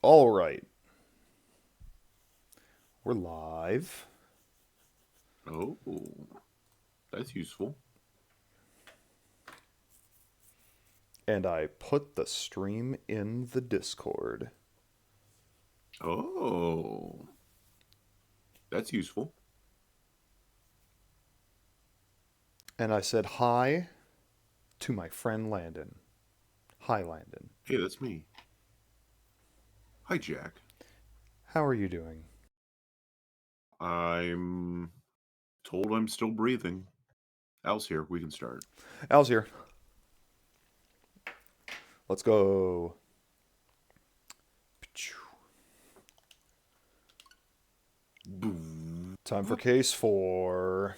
All right. We're live. Oh, that's useful. And I put the stream in the Discord. Oh, that's useful. And I said hi to my friend Landon. Hi, Landon. Hey, that's me. Hi, Jack. How are you doing? I'm told I'm still breathing. Al's here. We can start. Al's here. Let's go. Boom. Time for case 4.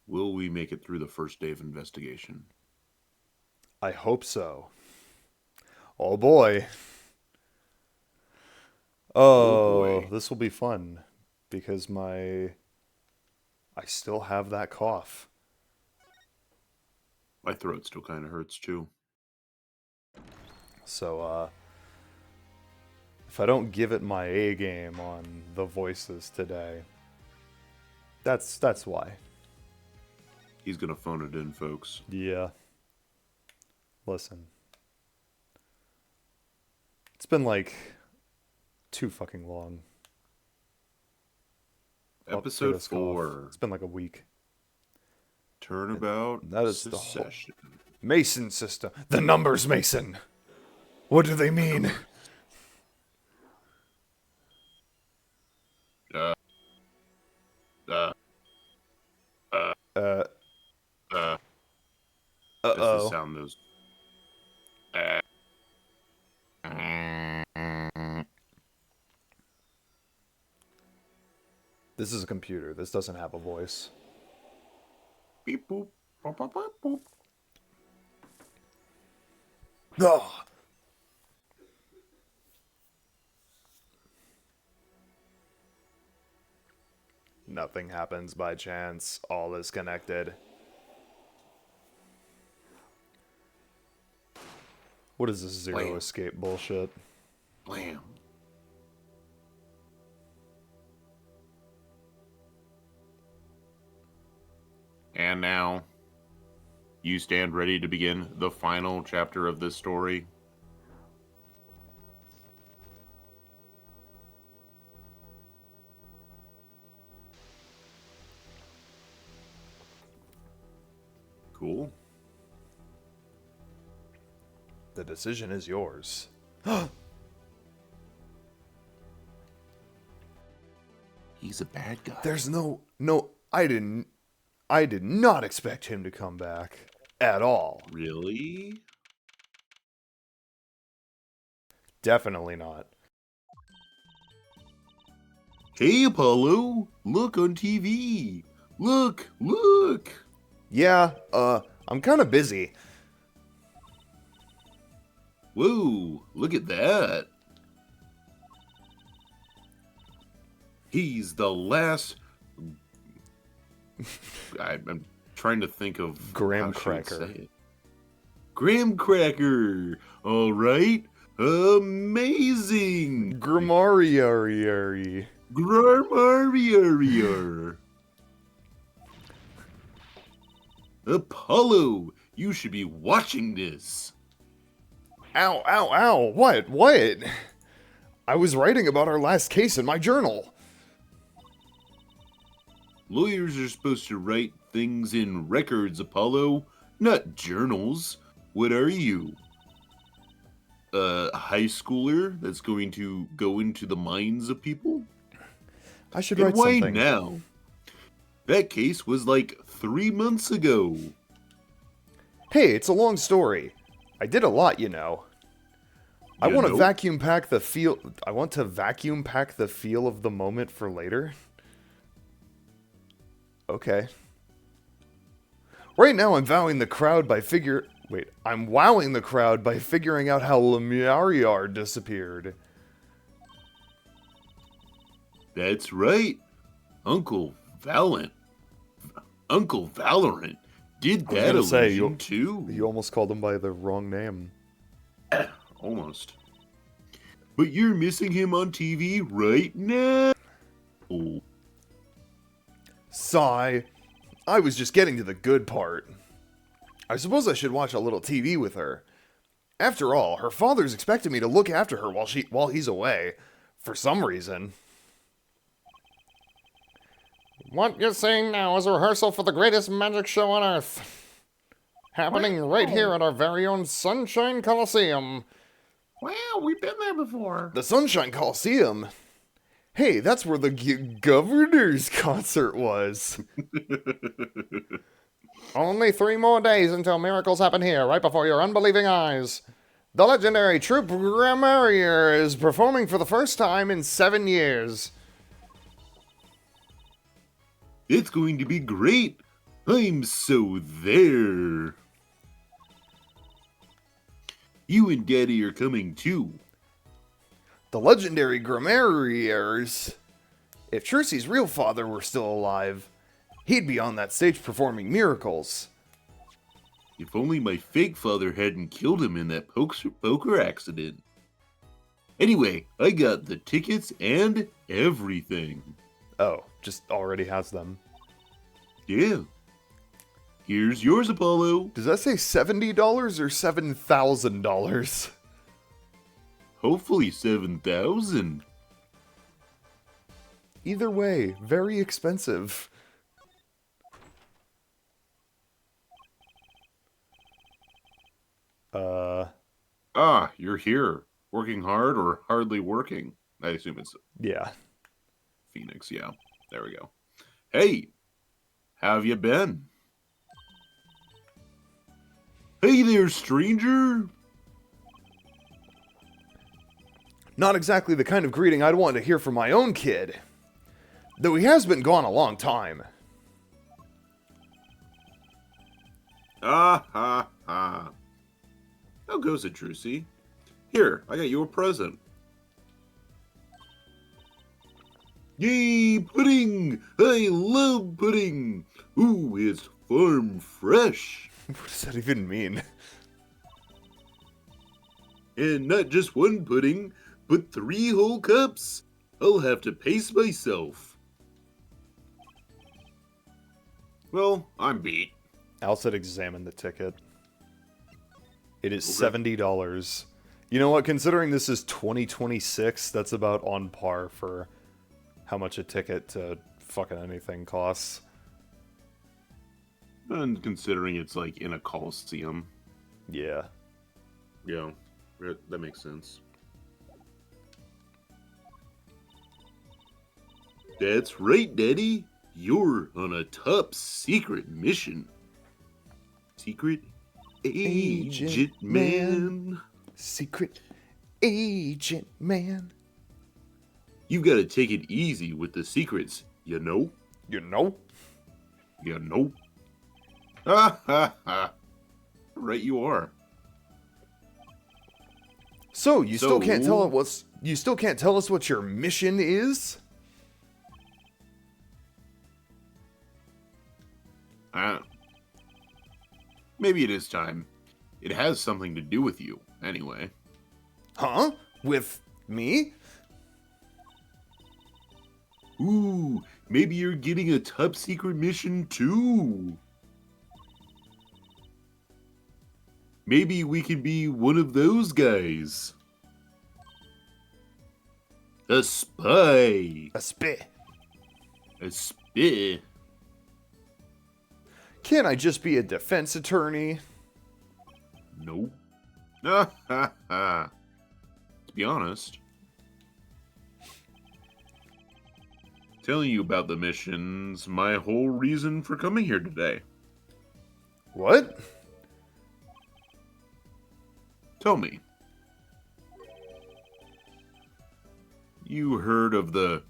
Will we make it through the first day of investigation? I hope so. Oh boy. Oh Oh, boy. this will be fun because I still have that cough. My throat still kind of hurts too. So, if I don't give it my A game on the voices today, that's why. He's gonna phone it in, folks. Yeah. Listen. It's been like too fucking long. Up for Episode this cough. 4. It's been like a week. Turnabout That is the whole secession. Mason system. The numbers, Mason. What do they mean? Uh, uh, uh, Uh. uh. That's the Uh-oh. sound those. This is a computer. This doesn't have a voice. Beep boop. Boop, boop, boop, boop. Oh. Nothing happens by chance. All is connected. What is this zero Blam. escape bullshit? Blam. And now, you stand ready to begin the final chapter of this story. Cool. The decision is yours. He's a bad guy. There's no, I did not expect him to come back at all. Really? Definitely not. Hey, Apollo! Look on TV! Look! Look! Yeah, I'm kind of busy. Whoa! Look at that! He's the last... I'm trying to think of Graham how should I cracker. say it. Graham cracker! Alright? Amazing! Grammariary. Grammarier. Apollo, you should be watching this. Ow, ow, ow. What? What? I was writing about our last case in my journal. Lawyers are supposed to write things in records, Apollo, not journals. What are you? A high schooler that's going to go into the minds of people? I should And write why something. now? That case was like 3 months ago. Hey, it's a long story. I did a lot, you know. I You want to know? vacuum pack the feel. I want to vacuum pack the feel of the moment for later. Okay. Right now, I'm wowing the crowd by figuring out how Lemuriar disappeared. That's right. Uncle Valorant did I was that gonna say, illusion too. You almost called him by the wrong name. Almost. But you're missing him on TV right now. Sigh. I was just getting to the good part. I suppose I should watch a little TV with her. After all, her father's expecting me to look after her while he's away. For some reason. What you're seeing now is a rehearsal for the greatest magic show on Earth. Happening right here at our very own Sunshine Coliseum. Wow, we've been there before. The Sunshine Coliseum? Hey, that's where the governor's concert was. Only 3 more days until miracles happen here, right before your unbelieving eyes. The legendary troupe Grammarier is performing for the first time in 7 years. It's going to be great. I'm so there. You and Daddy are coming too. The legendary Grammariers. If Trucy's real father were still alive, he'd be on that stage performing miracles. If only my fake father hadn't killed him in that poker accident. Anyway, I got the tickets and everything. Oh, just already has them. Yeah. Here's yours, Apollo. Does that say $70 or $7,000? Hopefully 7,000. Either way, very expensive. Ah, you're here. Working hard or hardly working? I assume it's Yeah. Phoenix, yeah. There we go. Hey, how have you been? Hey there, stranger. Not exactly the kind of greeting I'd want to hear from my own kid. Though he has been gone a long time. Ah ha ha. How goes it, Trucy? Here, I got you a present. Yay, pudding! I love pudding! Ooh, it's farm fresh. What does that even mean? And not just one pudding, but 3 whole cups. I'll have to pace myself. Well, I'm beat. Alcid examined the ticket. It is Okay. $70. You know what? Considering this is 2026, that's about on par for how much a ticket to fucking anything costs. And considering it's like in a coliseum. Yeah. Yeah, that makes sense. That's right, Daddy. You're on a top secret mission. Secret Agent Man. Secret Agent Man. You gotta take it easy with the secrets, you know? You know? You know? Ha ha ha. Right you are. So, you still can't So- tell us what your mission is? Maybe it is time. It has something to do with you, anyway. Huh? With me? Ooh, maybe you're getting a top secret mission too. Maybe we can be one of those guys. A spy. A spit. A spy. Can't I just be a defense attorney? Nope. Ha ha ha. To be honest, telling you about the mission's my whole reason for coming here today. What? Tell me. You heard of the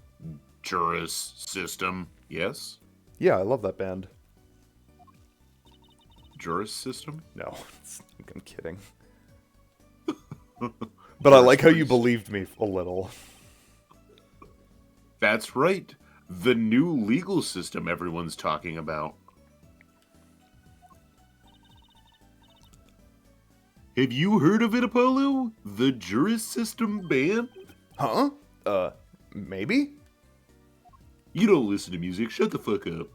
Juris system, yes? Yeah, I love that band. Juris system? No, I'm kidding. But I like how you believed me a little. That's right. The new legal system everyone's talking about. Have you heard of it, Apollo? The Juris System band? Huh? Maybe? You don't listen to music, shut the fuck up.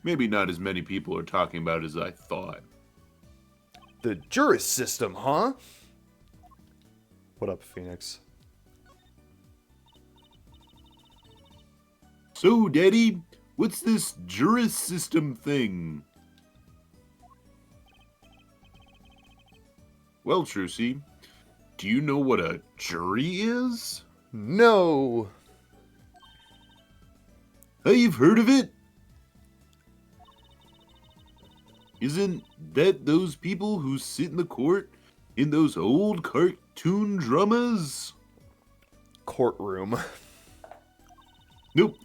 Maybe not as many people are talking about as I thought. The Juris System, huh? What up, Phoenix? So, Daddy, what's this Juris System thing? Well, Trucy, do you know what a jury is? No. I've heard of it. Isn't that those people who sit in the court in those old cartoon dramas? Courtroom. Nope.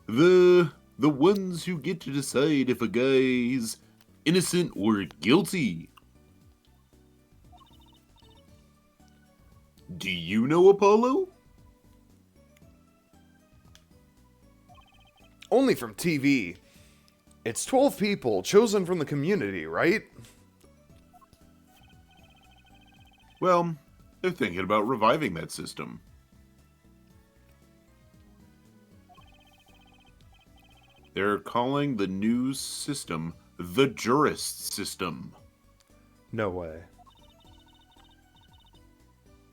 The ones who get to decide if a guy's innocent or guilty. Do you know Apollo? Only from TV. It's 12 people chosen from the community, right? Well, they're thinking about reviving that system. They're calling the new system the Jurist System. No way.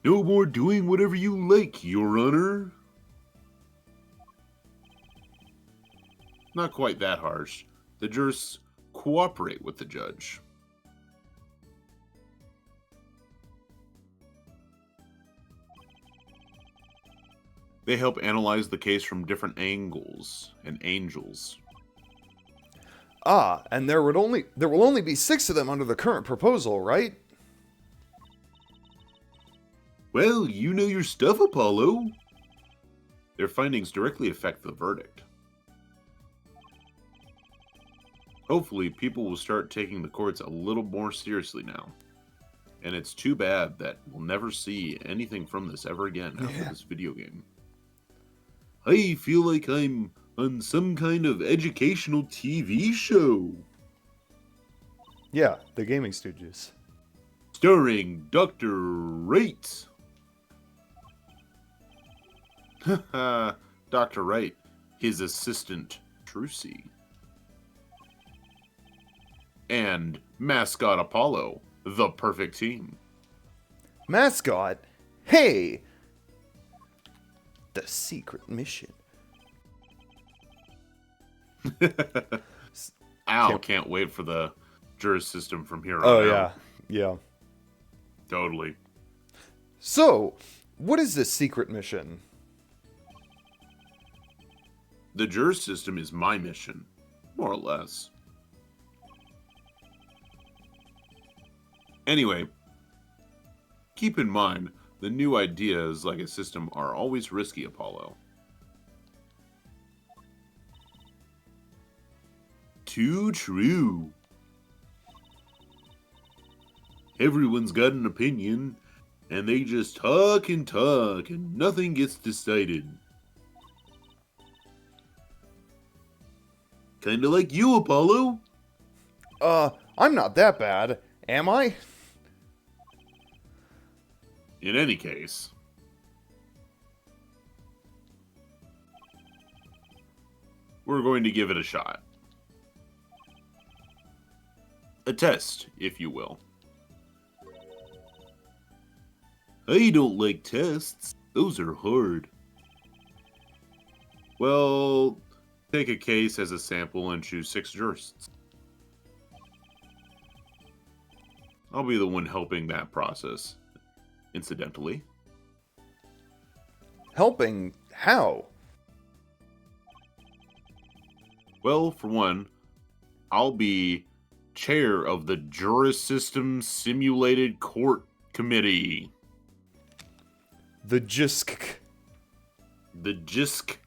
No more doing whatever you like, Your Honor. Not quite that harsh. The jurists cooperate with the judge. They help analyze the case from different angles and angels. Ah, and there will only be 6 of them under the current proposal, right? Well, you know your stuff, Apollo. Their findings directly affect the verdict. Hopefully, people will start taking the courts a little more seriously now. And it's too bad that we'll never see anything from this ever again after this video game. I feel like I'm on some kind of educational TV show. Yeah, the Gaming Stooges. Starring Dr. Wright. Haha, Dr. Wright, his assistant, Trucy. And Mascot Apollo, the perfect team. Mascot? Hey! The secret mission. Al can't wait for the juris system from here on Oh, out. yeah. Yeah. Totally. So, what is this secret mission? The juris system is my mission, more or less. Anyway, keep in mind, the new ideas like a system are always risky, Apollo. Too true. Everyone's got an opinion, and they just talk, and nothing gets decided. Kinda like you, Apollo. I'm not that bad, am I? In any case, we're going to give it a shot. A test, if you will. I don't like tests. Those are hard. Well, take a case as a sample and choose 6 jurists. I'll be the one helping that process, incidentally. Helping how? Well, for one, I'll be chair of the Juris System Simulated Court Committee. The JISC. The JISC.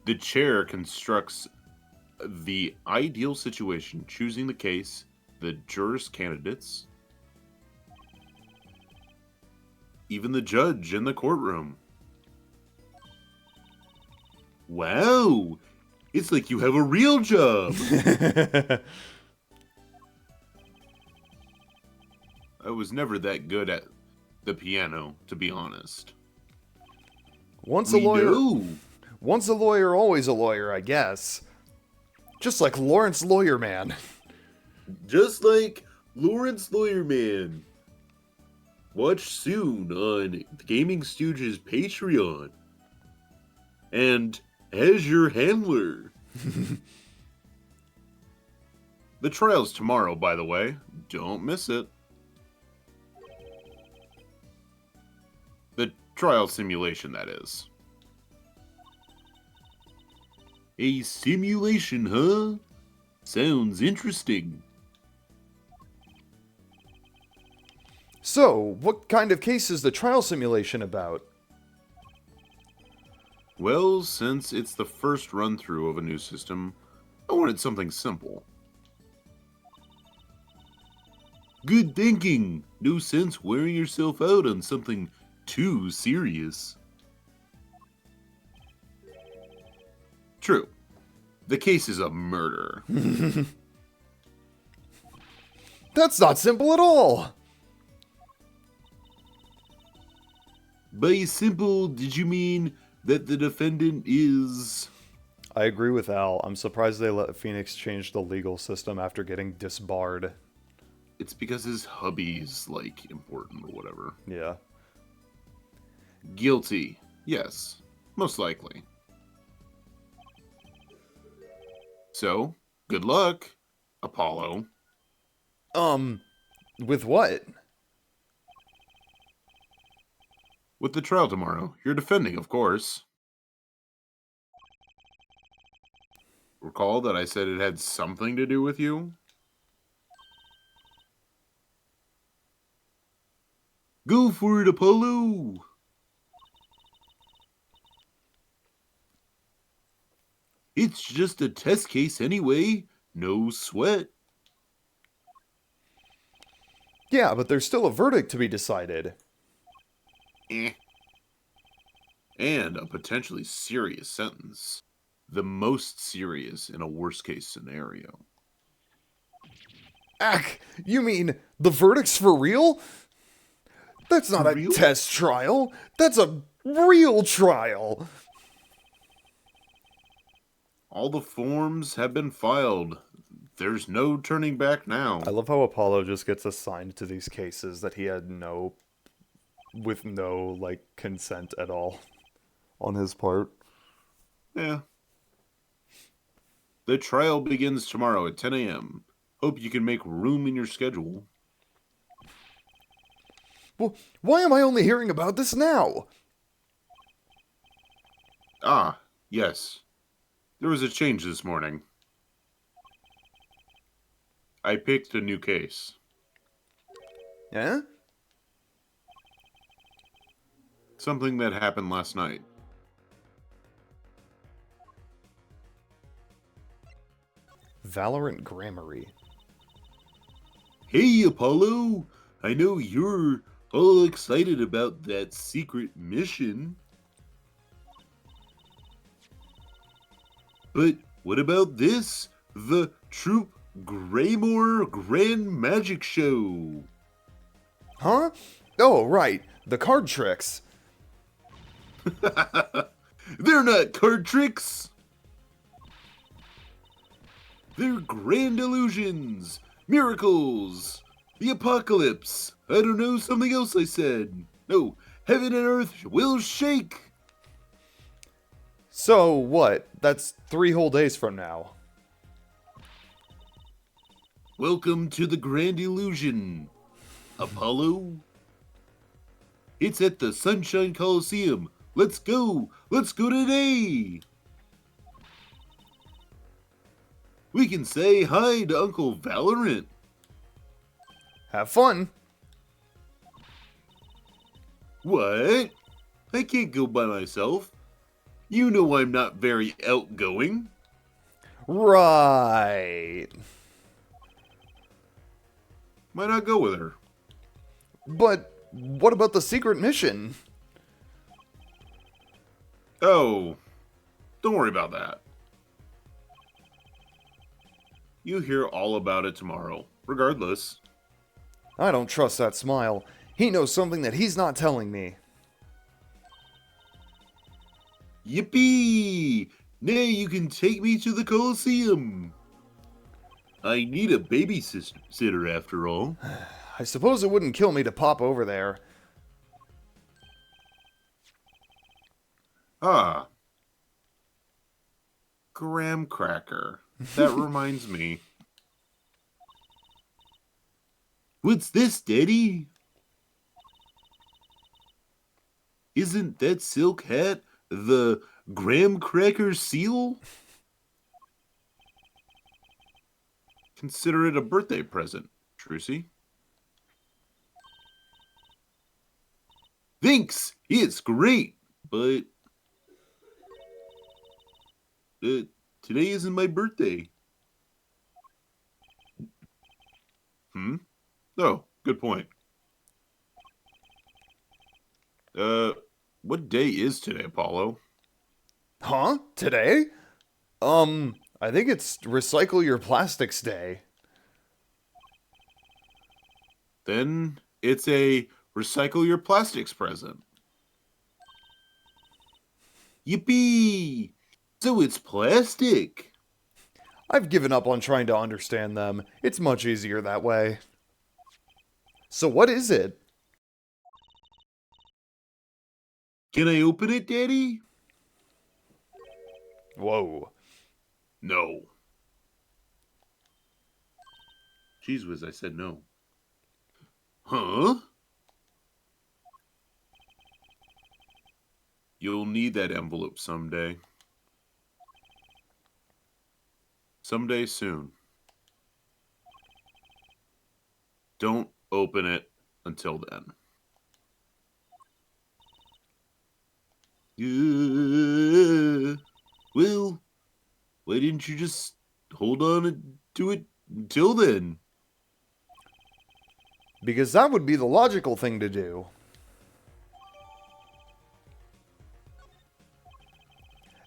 The chair constructs the ideal situation, choosing the case, the jurist candidates, even the judge in the courtroom. Wow! It's like you have a real job! I was never that good at the piano, to be honest. Once a We lawyer, know! once a lawyer, always a lawyer, I guess. Just like Lawrence Lawyer Man. Just like Lawrence Lawyerman. Watch soon on the Gaming Stooges Patreon. And as your handler. The trial's tomorrow, by the way. Don't miss it. The trial simulation, that is. A simulation, huh? Sounds interesting. So, what kind of case is the trial simulation about? Well, since it's the first run-through of a new system, I wanted something simple. Good thinking! No sense wearing yourself out on something too serious. True. The case is a murder. That's not simple at all! By simple, did you mean that the defendant is... I agree with Al. I'm surprised they let Phoenix change the legal system after getting disbarred. It's because his hubby's, like, important or whatever. Yeah. Guilty. Yes. Most likely. So, good luck, Apollo. With what? With the trial tomorrow. You're defending, of course. Recall that I said it had something to do with you? Go for it, Apollo! It's just a test case anyway. No sweat. Yeah, but there's still a verdict to be decided. Eh. And a potentially serious sentence. The most serious in a worst-case scenario. Ack, you mean the verdict's for real? That's not a real? test trial. That's a real trial. All the forms have been filed. There's no turning back now. I love how Apollo just gets assigned to these cases that he had with no, like, consent at all on his part. Yeah. The trial begins tomorrow at 10 a.m. Hope you can make room in your schedule. Well, why am I only hearing about this now? Ah, yes. There was a change this morning. I picked a new case. Yeah? Something that happened last night. Valorant Grammary. Hey, Apollo! I know you're all excited about that secret mission. But what about this? The Troop Greymore Grand Magic Show. Huh? Oh, right. The card tricks. They're not card tricks. They're grand illusions, miracles, the apocalypse. I don't know, something else I said. No, heaven and earth will shake. So, what? That's 3 whole days from now. Welcome to the grand illusion, Apollo. It's at the Sunshine Coliseum. Let's go. Let's go today. We can say hi to Uncle Valorant. Have fun. What? I can't go by myself. You know I'm not very outgoing. Right. Why not go with her? But what about the secret mission? Oh, Don't worry about that. You hear all about it tomorrow, regardless. I don't trust that smile. He knows something that he's not telling me. Yippee! Now you can take me to the Coliseum. I need a babysitter after all. I suppose it wouldn't kill me to pop over there. Ah. Graham cracker. That reminds me. What's this, Daddy? Isn't that silk hat the graham cracker seal? Consider it a birthday present, Trucy. Thanks! It's great, but today isn't my birthday. Oh, good point. What day is today, Apollo? Huh? Today? I think it's Recycle Your Plastics Day. Then it's a recycle your plastics present. Yippee! So it's plastic. I've given up on trying to understand them. It's much easier that way. So what is it? Can I open it, Daddy? Whoa. No. Jeez whiz, I said no. Huh? You'll need that envelope someday. Someday soon. Don't open it until then. Well, why didn't you just hold on to it until then? Because that would be the logical thing to do.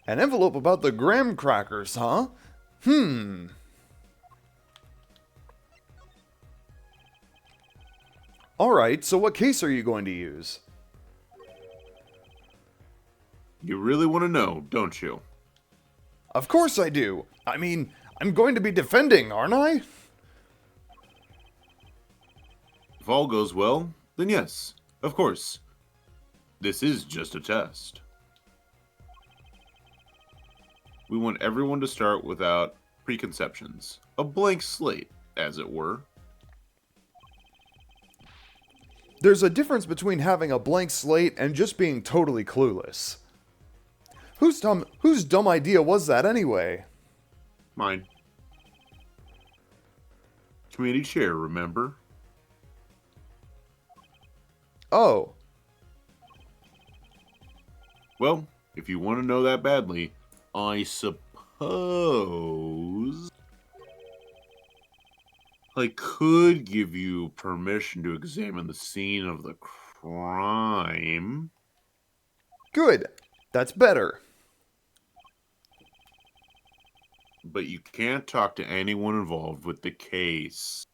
An envelope about the graham crackers, huh? Alright, so what case are you going to use? You really want to know, don't you? Of course I do. I mean, I'm going to be defending, aren't I? If all goes well, then yes, of course. This is just a test. We want everyone to start without preconceptions. A blank slate, as it were. There's a difference between having a blank slate and just being totally clueless. Whose dumb idea was that anyway? Mine. Committee chair, remember? Oh, Well, if you want to know that badly, I suppose I could give you permission to examine the scene of the crime. good. That's better. But you can't talk to anyone involved with the case.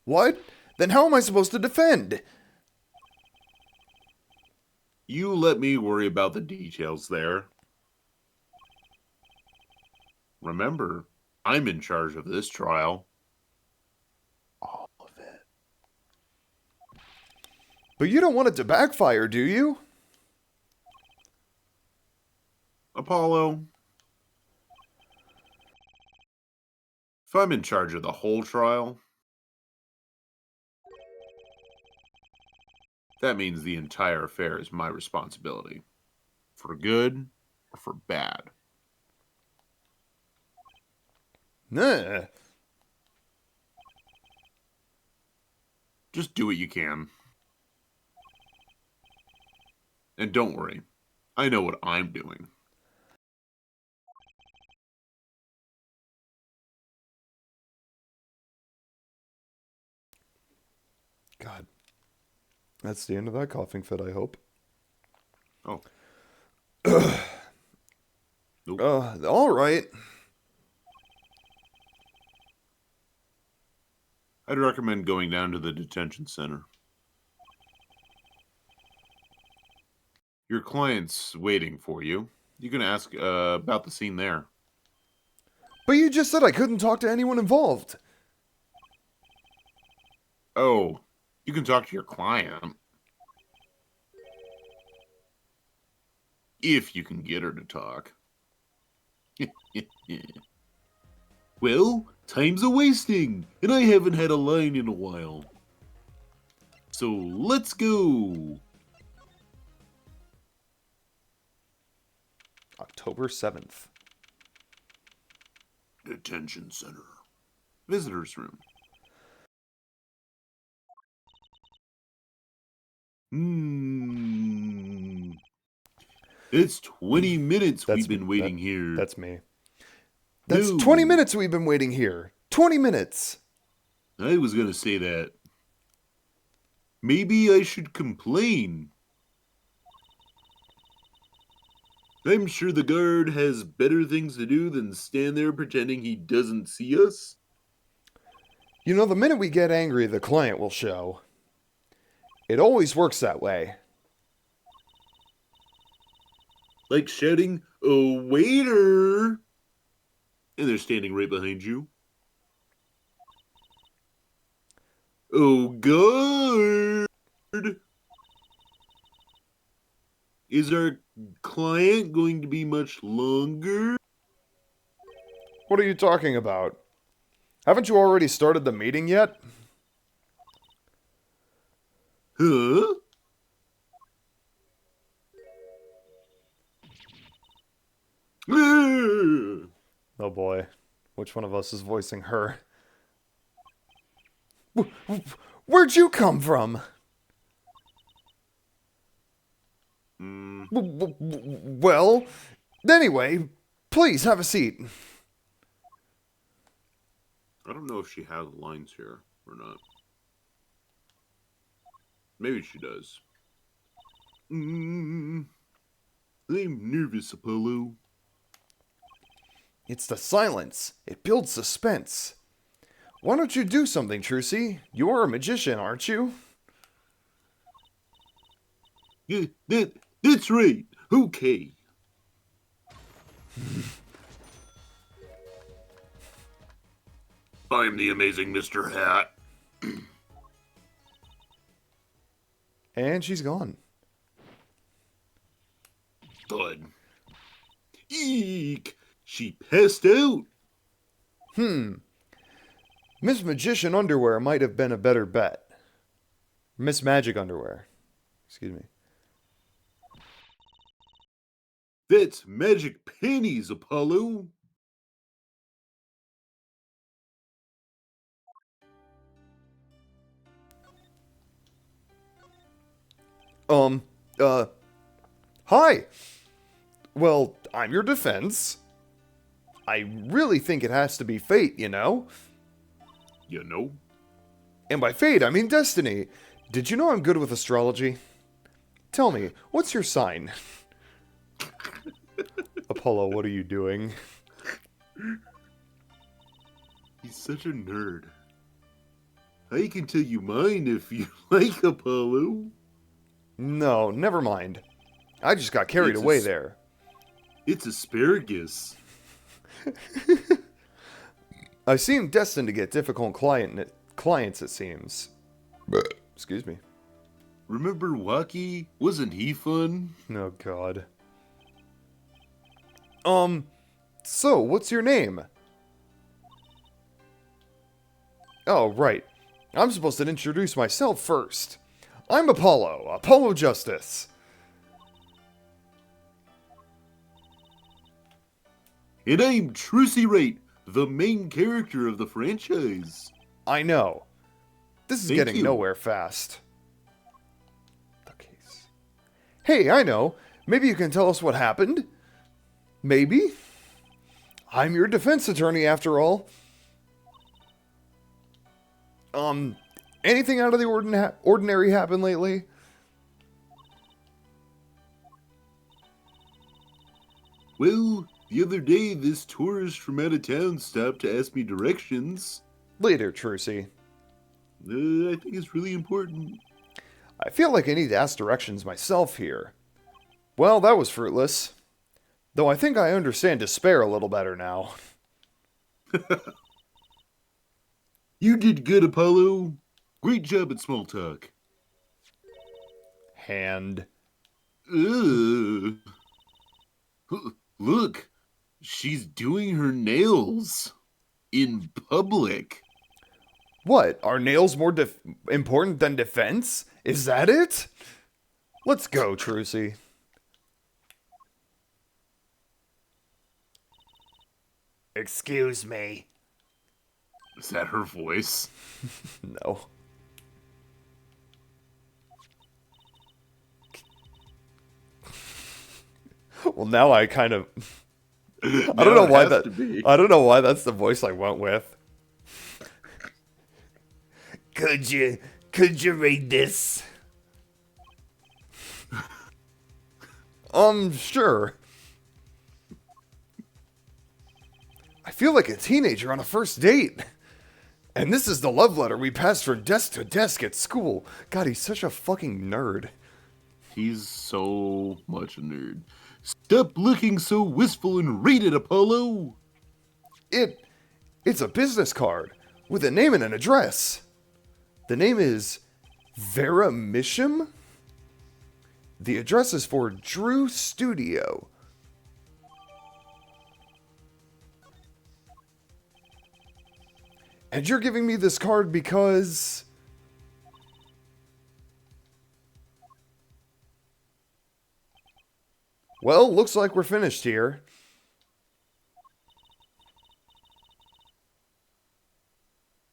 What? Then how am I supposed to defend? You let me worry about the details there. Remember, I'm in charge of this trial. All of it. But you don't want it to backfire, do you? Apollo, if I'm in charge of the whole trial, that means the entire affair is my responsibility. For good or for bad. Nah. Just do what you can. And don't worry, I know what I'm doing. God. That's the end of that coughing fit, I hope. Oh. All right. I'd recommend going down to the detention center. Your client's waiting for you. You can ask about the scene there. But you just said I couldn't talk to anyone involved. Oh, you can talk to your client. If you can get her to talk. Well, time's a-wasting, and I haven't had a line in a while. So let's go. October 7th. Detention center. Visitor's room. It's 20 minutes we've been waiting here. That's me. That's 20 minutes we've been waiting here. 20 minutes. I was gonna say that. Maybe I should complain. I'm sure the guard has better things to do than stand there pretending he doesn't see us. You know, the minute we get angry, the client will show. It always works that way. Like shouting, "Oh, waiter!" And they're standing right behind you. Oh, guard! Is our client going to be much longer? What are you talking about? Haven't you already started the meeting yet? Huh? Oh boy. Which one of us is voicing her? Where'd you come from? Well, anyway, please have a seat. I don't know if she has lines here or not. Maybe she does. I'm nervous, Apollo. It's the silence. It builds suspense. Why don't you do something, Trucy? You're a magician, aren't you? Yeah, that's right. Okay. I'm the amazing Mr. Hat. And she's gone. Thud. Eek! She passed out. Miss Magician Underwear might have been a better bet. Miss Magic Underwear. Excuse me. That's magic panties, Apollo. Hi. Well, I'm your defense. I really think it has to be fate, you know? You know? And by fate, I mean destiny. Did you know I'm good with astrology? Tell me, what's your sign? Apollo, what are you doing? He's such a nerd. I can tell you mine if you like, Apollo. No, never mind. I just got carried away there. It's asparagus. I seem destined to get difficult clients, it seems. Excuse me. Remember Wacky? Wasn't he fun? Oh, God. So, what's your name? Oh, right. I'm supposed to introduce myself first. I'm Apollo Justice. And I'm Trucy Wright, the main character of the franchise. I know. This is Thank getting you. nowhere fast. The case. Hey, I know. Maybe you can tell us what happened? Maybe? I'm your defense attorney, after all. Anything out of the ordinary happened lately? Well, The other day, this tourist from out of town stopped to ask me directions. Later, Trucy. I think it's really important. I feel like I need to ask directions myself here. Well, that was fruitless. Though I think I understand despair a little better now. You did good, Apollo. Great job at small talk. Hand. Ugh. Look, she's doing her nails in public. What? Are nails more important than defense? Is that it? Let's go, Trucy. Excuse me. Is that her voice? No. Well, now I kind of... I don't know why that... I don't know why that's the voice I went with. Could you read this? Sure. I feel like a teenager on a first date. And this is the love letter we passed from desk to desk at school. God, he's such a fucking nerd. He's so much a nerd. Stop looking so wistful and read it, Apollo. It's a business card with a name and an address. The name is Vera Misham. The address is for Drew Studio. And you're giving me this card because... Well, looks like we're finished here.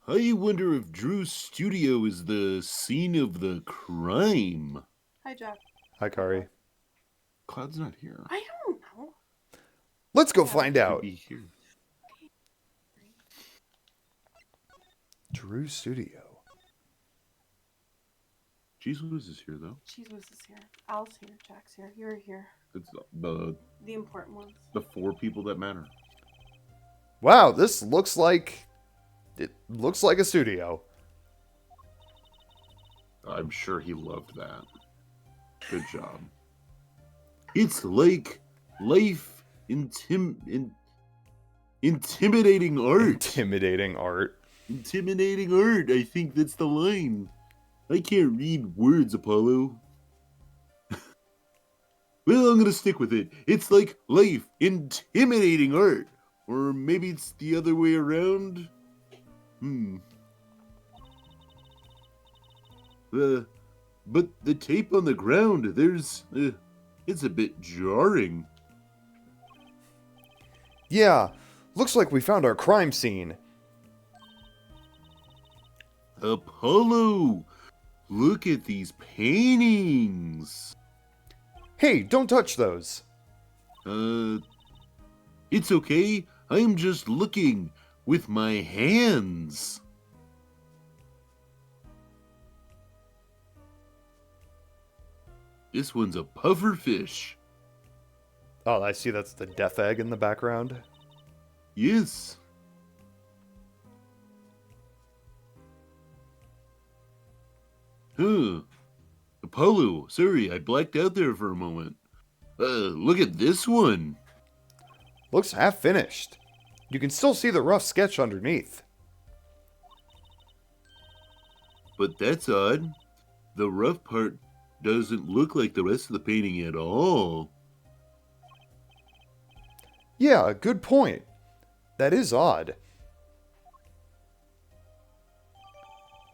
I wonder if Drew's studio is the scene of the crime. Hi, Jack. Hi, Kari. Cloud's not here. I don't know. Let's go find out. Be here. Drew Studio. Jesus is here though. Jesus is here. Al's here. Jack's here. You're here. It's the important ones. 4 people that matter. Wow, this looks like... It looks like a studio. I'm sure he loved that. Good job. It's like life intimidating art. Intimidating art. Intimidating art. I think that's the line. I can't read words, Apollo. Well, I'm gonna stick with it. It's like life intimidating art. Or maybe it's the other way around. But the tape on the ground, it's a bit jarring. Yeah, looks like we found our crime scene. Apollo, look at these paintings. Hey, don't touch those. It's okay. I'm just looking with my hands. This one's a pufferfish. Oh, I see that's the death egg in the background. Yes. Apollo, sorry, I blacked out there for a moment. Look at this one. Looks half finished. You can still see the rough sketch underneath. But that's odd. The rough part doesn't look like the rest of the painting at all. Yeah, good point. That is odd.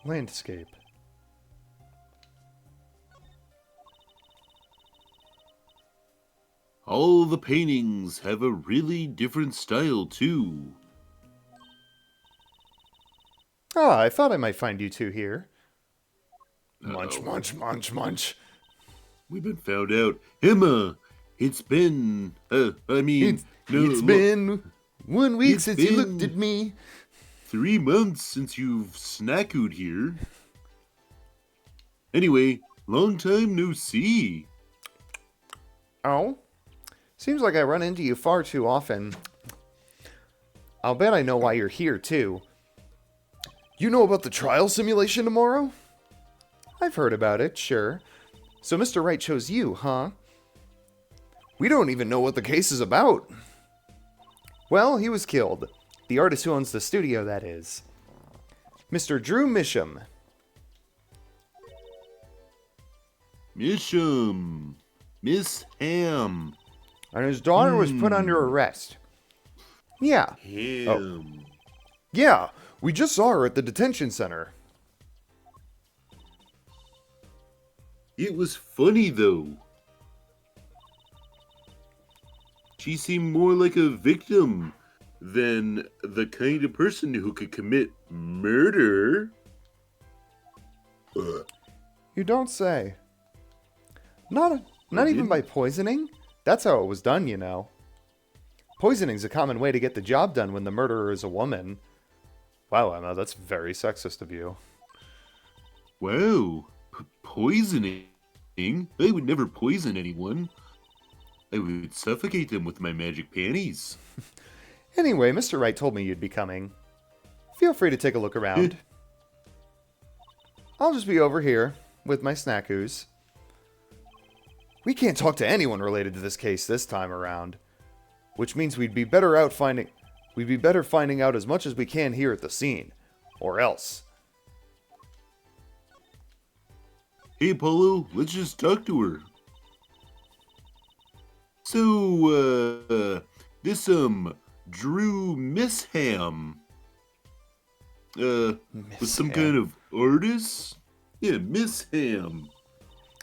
Landscape. All the paintings have a really different style, too. Ah, I thought I might find you two here. Munch, munch, munch, munch. We've been found out. Emma, it's been, It's been 1 week since you looked at me. 3 months since you've snackooed here. Anyway, long time no see. Oh? Seems like I run into you far too often. I'll bet I know why you're here, too. You know about the trial simulation tomorrow? I've heard about it, sure. So Mr. Wright chose you, huh? We don't even know what the case is about. Well, he was killed. The artist who owns the studio, that is. Mr. Drew Misham. Misham. Miss Ham. And his daughter was put under arrest. Yeah. Ham. Yeah, we just saw her at the detention center. It was funny, though. She seemed more like a victim than the kind of person who could commit murder. Ugh. You don't say. Not even didn't. by poisoning? That's how it was done, you know. Poisoning's a common way to get the job done when the murderer is a woman. Wow, Emma, that's very sexist of you. Wow. Poisoning? I would never poison anyone. I would suffocate them with my magic panties. Anyway, Mr. Wright told me you'd be coming. Feel free to take a look around. I'll just be over here with my snackoos. We can't talk to anyone related to this case this time around. Which means we'd be better finding out as much as we can here at the scene. Or else. Hey, Apollo, let's just talk to her. So, this, Drew Misham, was some kind of artist? Yeah, Misham.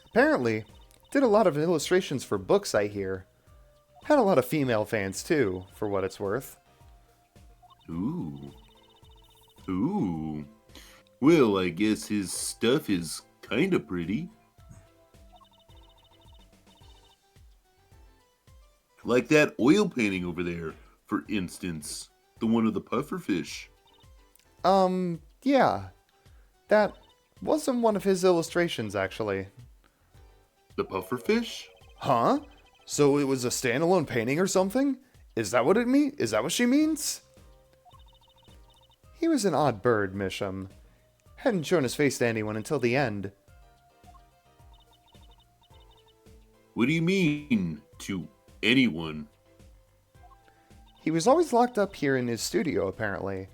Apparently, did a lot of illustrations for books, I hear. Had a lot of female fans, too, for what it's worth. Ooh. Ooh. Well, I guess his stuff is kinda pretty. Like that oil painting over there, for instance. The one of the pufferfish. Yeah. That wasn't one of his illustrations, actually. The pufferfish? Huh? So it was a standalone painting or something? Is that what she means? He was an odd bird, Misham. Hadn't shown his face to anyone until the end. What do you mean, to anyone? He was always locked up here in his studio, apparently.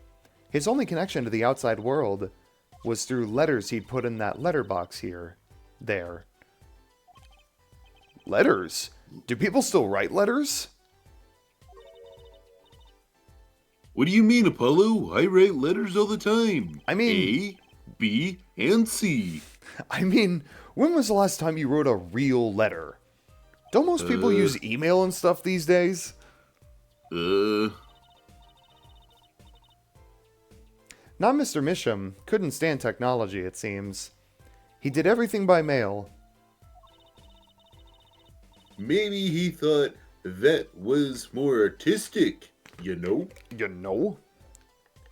His only connection to the outside world was through letters he'd put in that letterbox there. Letters? Do people still write letters? What do you mean, Apollo? I write letters all the time. I mean- A, B, and C. I mean, when was the last time you wrote a real letter? Don't most people use email and stuff these days? Not Mr. Misham. Couldn't stand technology, it seems. He did everything by mail. Maybe he thought that was more artistic, you know? You know?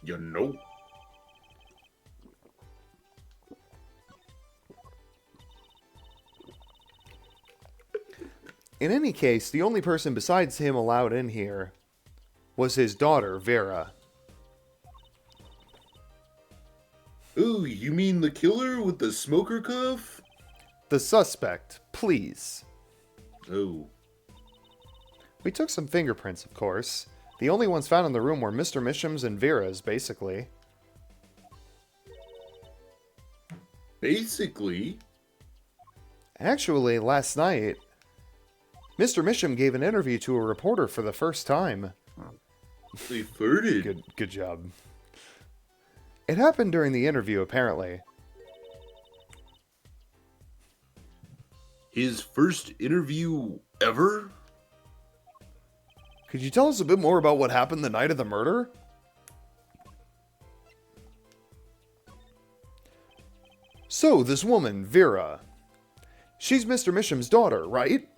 You know? In any case, the only person besides him allowed in here was his daughter, Vera. Oh, you mean the killer with the smoker cough? The suspect, please. Oh. We took some fingerprints, of course. The only ones found in the room were Mr. Misham's and Vera's, basically. Basically? Actually, last night, Mr. Misham gave an interview to a reporter for the first time. They flirted. Good job. It happened during the interview, apparently. His first interview ever? Could you tell us a bit more about what happened the night of the murder? So, this woman, Vera. She's Mr. Misham's daughter, right?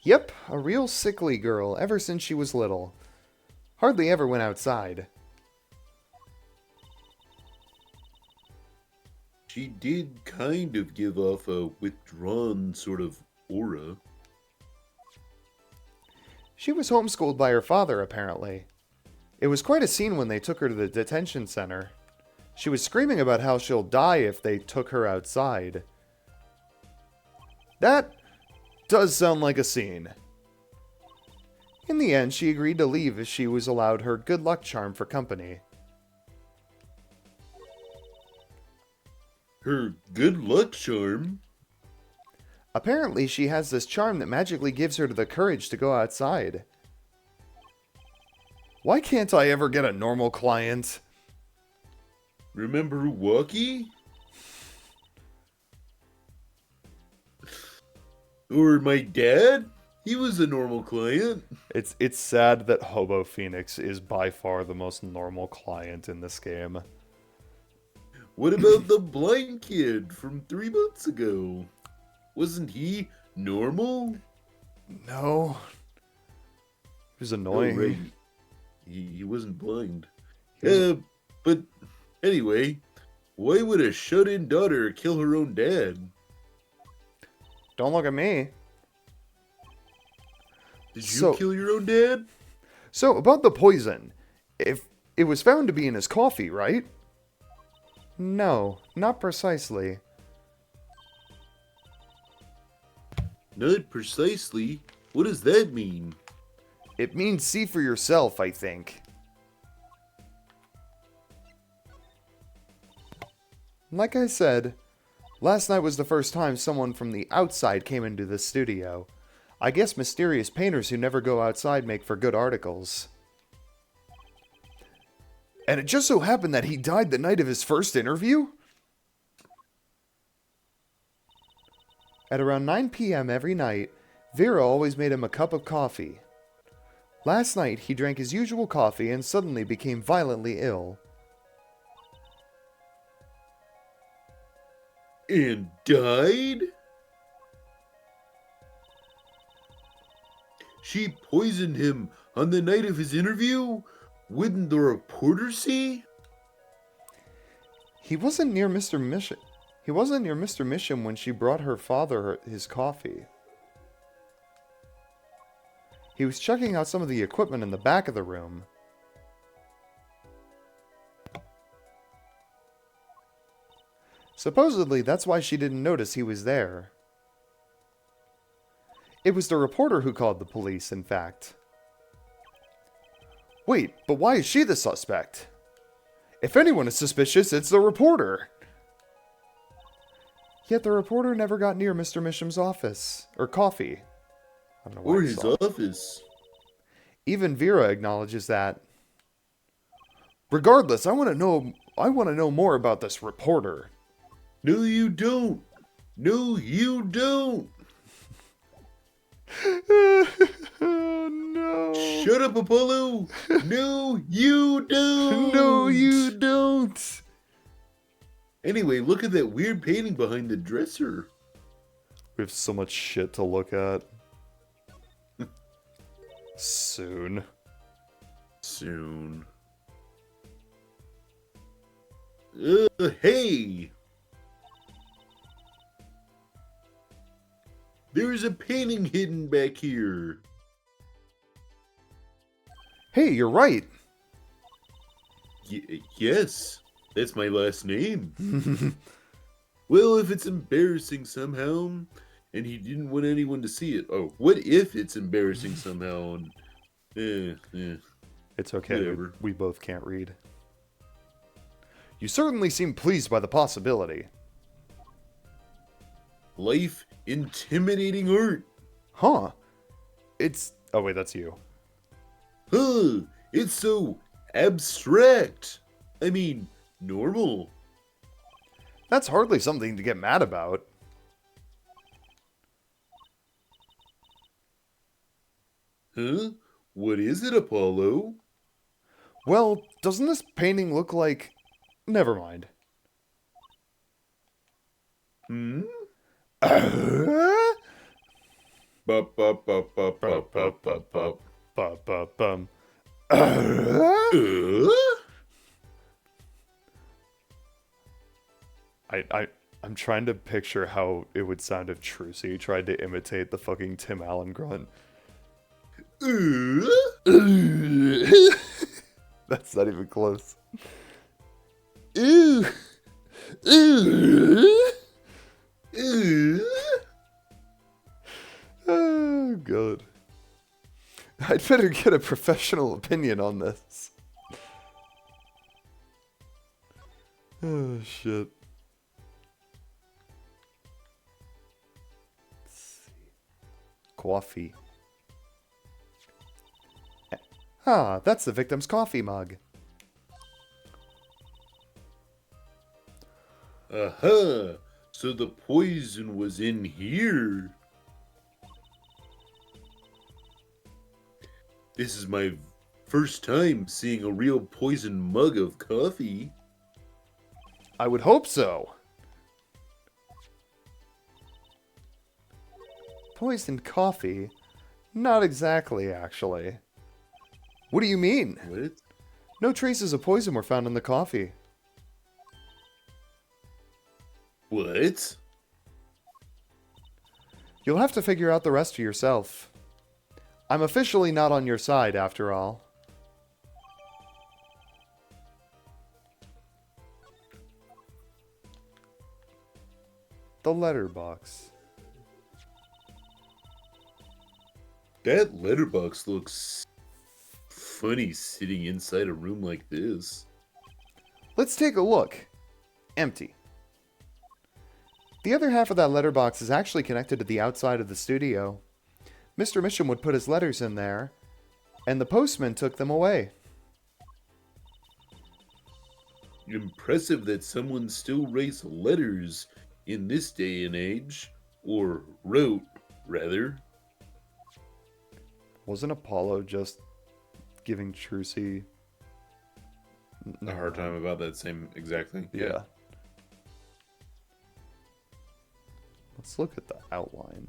Yep, a real sickly girl ever since she was little. Hardly ever went outside. She did kind of give off a withdrawn sort of aura. She was homeschooled by her father, apparently. It was quite a scene when they took her to the detention center. She was screaming about how she'll die if they took her outside. That does sound like a scene. In the end, she agreed to leave if she was allowed her good luck charm for company. Her good luck charm? Apparently, she has this charm that magically gives her the courage to go outside. Why can't I ever get a normal client? Remember Walkie? Or my dad? He was a normal client. It's sad that Hobo Phoenix is by far the most normal client in this game. What about the blind kid from 3 months ago? Wasn't he normal? No. He was Oh, annoying. right. He wasn't blind. He was- But anyway, why would a shut-in daughter kill her own dad? Don't look at me. Did you So- kill your own dad? So, about the poison. If it was found to be in his coffee, right? No, not precisely. Not precisely. What does that mean? It means see for yourself, I think. Like I said, last night was the first time someone from the outside came into the studio. I guess mysterious painters who never go outside make for good articles. And it just so happened that he died the night of his first interview? At around 9 p.m. every night, Vera always made him a cup of coffee. Last night, he drank his usual coffee and suddenly became violently ill. And died? She poisoned him on the night of his interview? Wouldn't the reporter see? He wasn't near Mr. Mission. He wasn't near Mr. Mission when she brought her father his coffee. He was checking out some of the equipment in the back of the room. Supposedly, that's why she didn't notice he was there. It was the reporter who called the police, in fact. Wait, but why is she the suspect? If anyone is suspicious, it's the reporter. Yet the reporter never got near Mr. Misham's office, or coffee. I don't know why Or I his saw it. office? Even Vera acknowledges that. Regardless, I want to know more about this reporter. No, you don't. No, you don't. Oh no. Shut up, Apollo. No, you don't. No, you don't. Anyway, look at that weird painting behind the dresser. We have so much shit to look at. Soon. Soon. Hey! There's a painting hidden back here. Hey, you're right. Yes, that's my last name. Well, if it's embarrassing somehow, and he didn't want anyone to see it. Oh, what if it's embarrassing somehow? And, It's okay. Whatever. We both can't read. You certainly seem pleased by the possibility. life intimidating art. Huh. It's... Oh, wait, that's you. Huh, it's so abstract. I mean, normal. That's hardly something to get mad about. Huh? What is it, Apollo? Well, doesn't this painting look like... Never mind. Hmm? Uh, Bop, bop, bop, bop, bop, bop, bop, bop. Ba-ba-bum. I'm trying to picture how it would sound if Trucy tried to imitate the fucking Tim Allen grunt. That's not even close. Ew. Ew. Oh, God. I'd better get a professional opinion on this. Oh, shit. Let's see. Coffee. Ah, that's the victim's coffee mug. Aha! So the poison was in here. This is my first time seeing a real poison mug of coffee. I would hope so. Poisoned coffee? Not exactly, actually. What do you mean? What? No traces of poison were found in the coffee. What? You'll have to figure out the rest for yourself. I'm officially not on your side, after all. The letterbox. That letterbox looks funny sitting inside a room like this. Let's take a look. Empty. The other half of that letterbox is actually connected to the outside of the studio. Mr. Misham would put his letters in there, and the postman took them away. Impressive that someone still writes letters in this day and age. Or wrote, rather. Wasn't Apollo just giving Trucy A hard time about that same exact thing. Yeah. Let's look at the outline.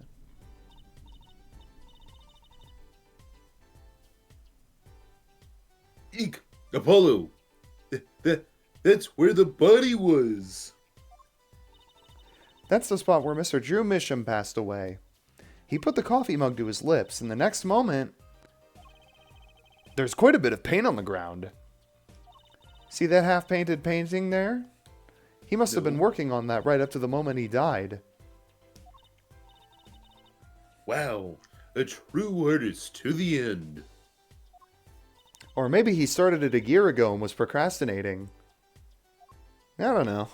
Eek! Apollo! That's where the body was! That's the spot where Mr. Drew Misham passed away. He put the coffee mug to his lips, and the next moment, there's quite a bit of paint on the ground. See that half-painted painting there? He must have been working on that right up to the moment he died. Wow, a true artist to the end. Or maybe he started it a year ago and was procrastinating. I don't know.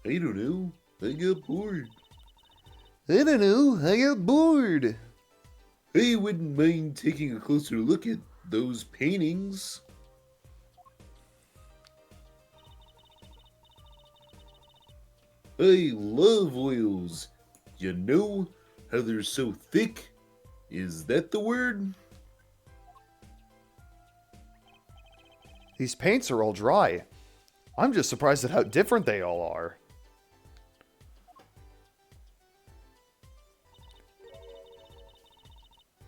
I don't know. I got bored. I don't know. I got bored. I wouldn't mind taking a closer look at those paintings. I love oils. You know how they're so thick? Is that the word? These paints are all dry. I'm just surprised at how different they all are.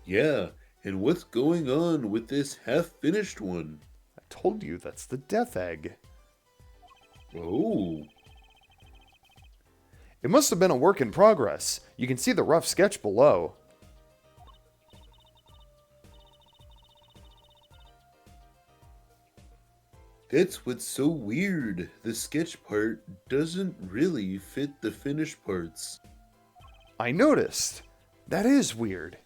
Yeah, and what's going on with this half-finished one? I told you that's the death egg. Oh, It must have been a work in progress. You can see the rough sketch below. that's what's so weird. The sketch part doesn't really fit the finished parts. I noticed. That is weird.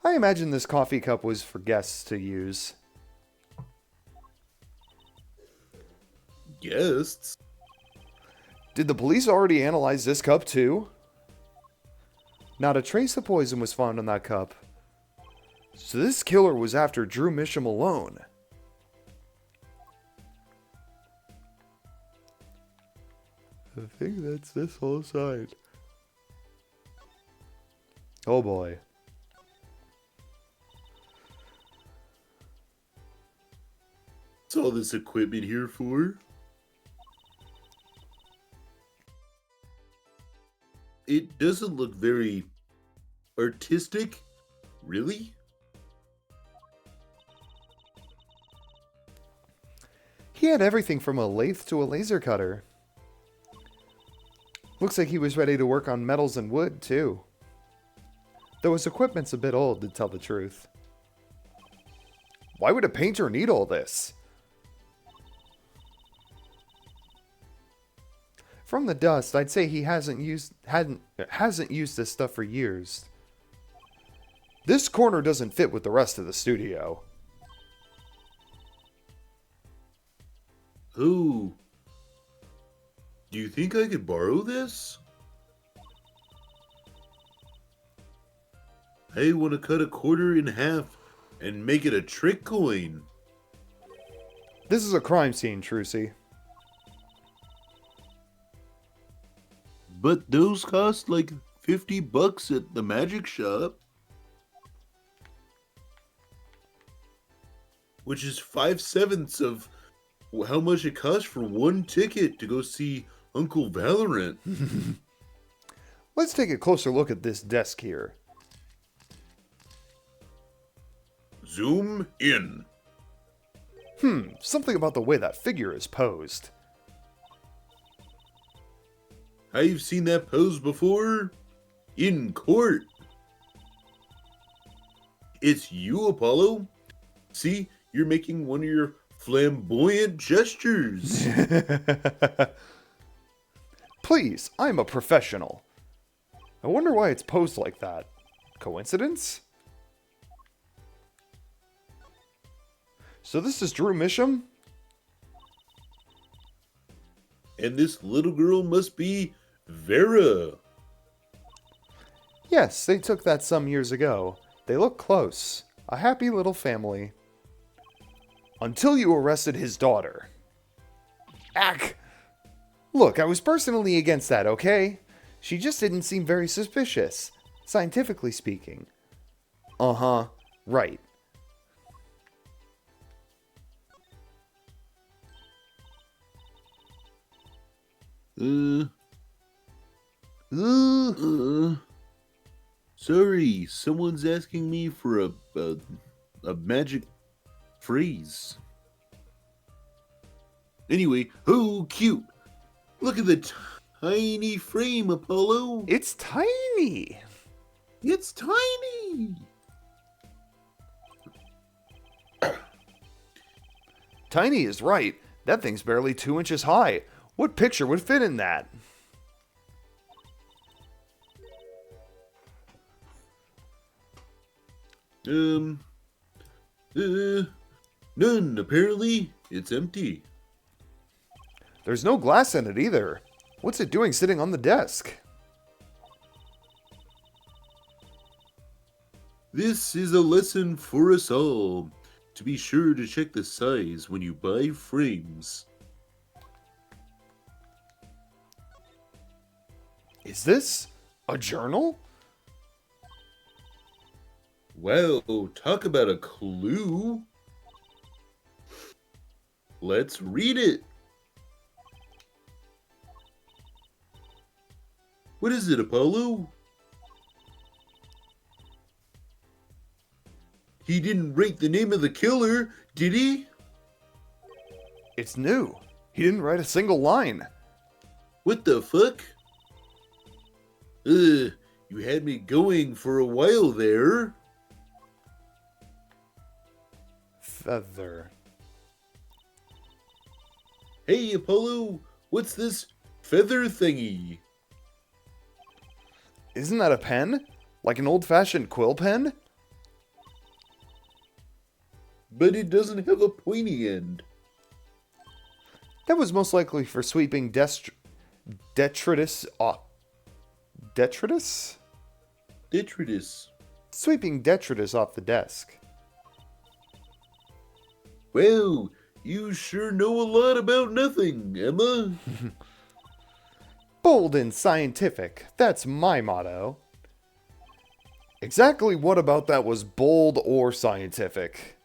I imagine this coffee cup was for guests to use. Guests? Did the police already analyze this cup too? Not a trace of poison was found in that cup. So this killer was after Drew Misham alone. I think that's this whole side. Oh boy. What's all this equipment here for? It doesn't look very artistic. Really? He had everything from a lathe to a laser cutter. Looks like he was ready to work on metals and wood, too. Though his equipment's a bit old, to tell the truth. Why would a painter need all this? From the dust, I'd say he hasn't used this stuff for years. This corner doesn't fit with the rest of the studio. Oh. Do you think I could borrow this? I want to cut a quarter in half and make it a trick coin. This is a crime scene, Trucy. But those cost like $50 at the magic shop. Which is 5/7 of how much it costs for one ticket to go see Uncle Valorant. Let's take a closer look at this desk here. Zoom in. Something about the way that figure is posed. I've seen that pose before. In court. It's you, Apollo. See, you're making one of your flamboyant gestures. Please, I'm a professional. I wonder why it's posed like that. Coincidence? So this is Drew Misham? And this little girl must be Vera. Yes, they took that some years ago. They look close. A happy little family. Until you arrested his daughter. Ack! Look, I was personally against that, okay? She just didn't seem very suspicious, scientifically speaking. Uh-huh, right. Sorry, someone's asking me for a magic phrase. Anyway, oh, cute. Look at the tiny frame, Apollo. It's tiny! It's tiny. Tiny is right. That thing's barely 2 inches high. What picture would fit in that? None, apparently. It's empty. There's no glass in it either. What's it doing sitting on the desk? This is a lesson for us all. To be sure to check the size when you buy frames. Is this a journal? Wow, talk about a clue. Let's read it. What is it, Apollo? He didn't write the name of the killer, did he? It's new. He didn't write a single line. What the fuck? You had me going for a while there. Feather. Hey, Apollo, what's this feather thingy? Isn't that a pen? Like an old-fashioned quill pen? But it doesn't have a pointy end. That was most likely for sweeping detritus off. Detritus? Detritus. Sweeping detritus off the desk. Well, you sure know a lot about nothing, Emma. Bold and scientific. That's my motto. Exactly what about that was bold or scientific?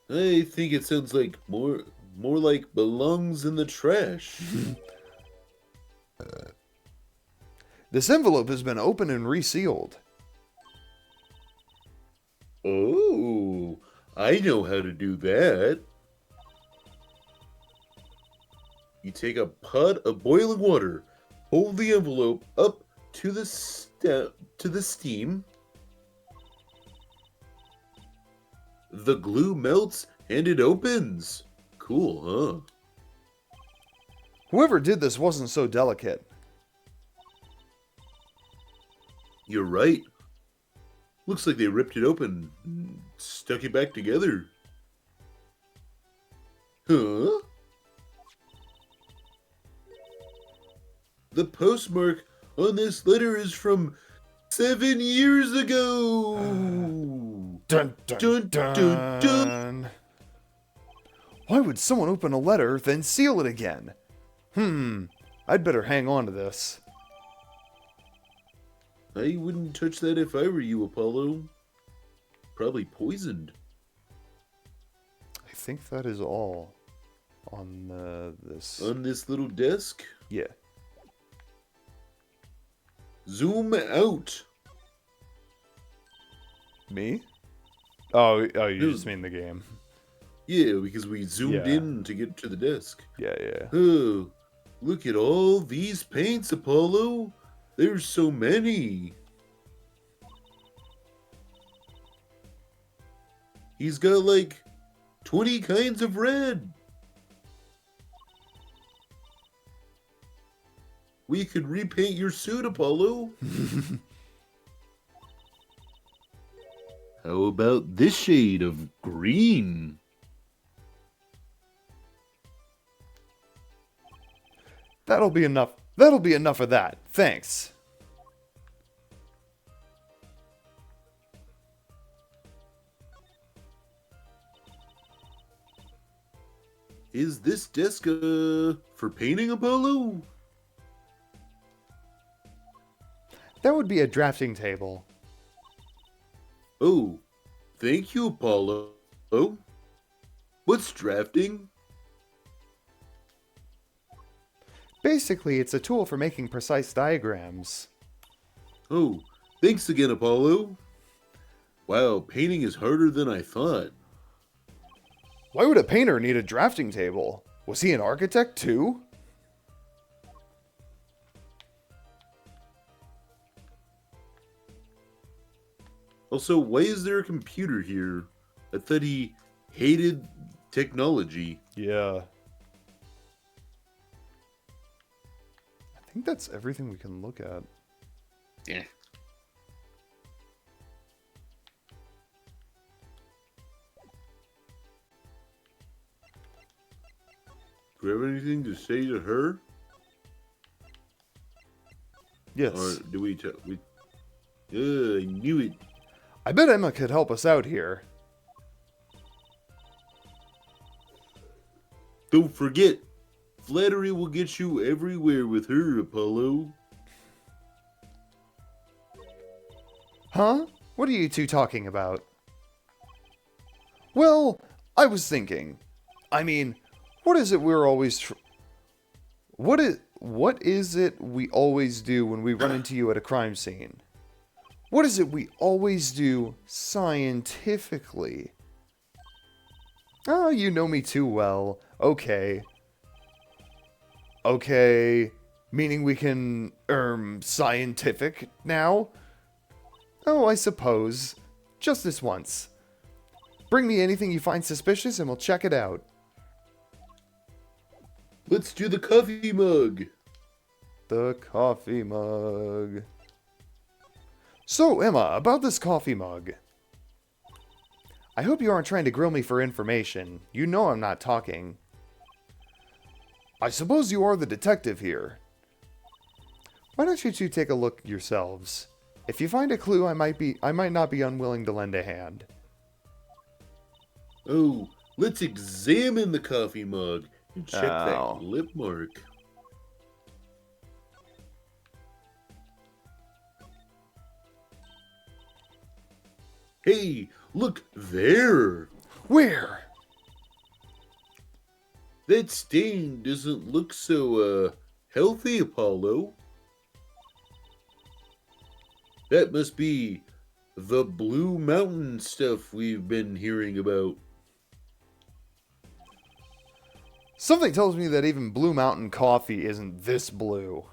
I think it sounds like more like belongs in the trash. This envelope has been opened and resealed. Oh, I know how to do that. You take a pot of boiling water, hold the envelope up to the steam. The glue melts and it opens. Cool, huh? Whoever did this wasn't so delicate. You're right. Looks like they ripped it open and stuck it back together. Huh? The postmark on this letter is from 7 years ago. Dun, dun, Dun, dun, dun, dun. Why would someone open a letter, then seal it again? I'd better hang on to this. I wouldn't touch that if I were you, Apollo. Probably poisoned. I think that is all on this. On this little desk, Yeah. zoom out. Me? Oh, you No. just mean the game. Yeah, because we zoomed Yeah. in to get to the desk. Yeah. Oh, look at all these paints, Apollo. There's so many. He's got like 20 kinds of red. We could repaint your suit, Apollo. How about this shade of green? That'll be enough. That'll be enough of that. Thanks. Is this desk for painting, Apollo? That would be a drafting table. Oh, thank you, Apollo. Oh, what's drafting? Basically, it's a tool for making precise diagrams. Oh, thanks again, Apollo. Wow, painting is harder than I thought. Why would a painter need a drafting table? Was he an architect too? Also, why is there a computer here? I thought he hated technology. Yeah. I think that's everything we can look at. Yeah. Do we have anything to say to her? Yes. Or do we tell... I knew it. I bet Emma could help us out here. Don't forget, flattery will get you everywhere with her, Apollo. Huh? What are you two talking about? Well, I was thinking. I mean, what is it we're always what is it we always do when we run into you at a crime scene? What is it we always do scientifically? Oh, you know me too well. Okay. Okay. Meaning we can, scientific now? Oh, I suppose. Just this once. Bring me anything you find suspicious and we'll check it out. Let's do the coffee mug. The coffee mug. So, Emma, about this coffee mug. I hope you aren't trying to grill me for information. You know I'm not talking. I suppose you are the detective here. Why don't you two take a look yourselves? If you find a clue, I might not be unwilling to lend a hand. Oh, let's examine the coffee mug and check Ow. that lip mark. Hey, look there! Where? That stain doesn't look so, healthy, Apollo. That must be The Blue Mountain stuff we've been hearing about. Something tells me that even Blue Mountain coffee isn't this blue.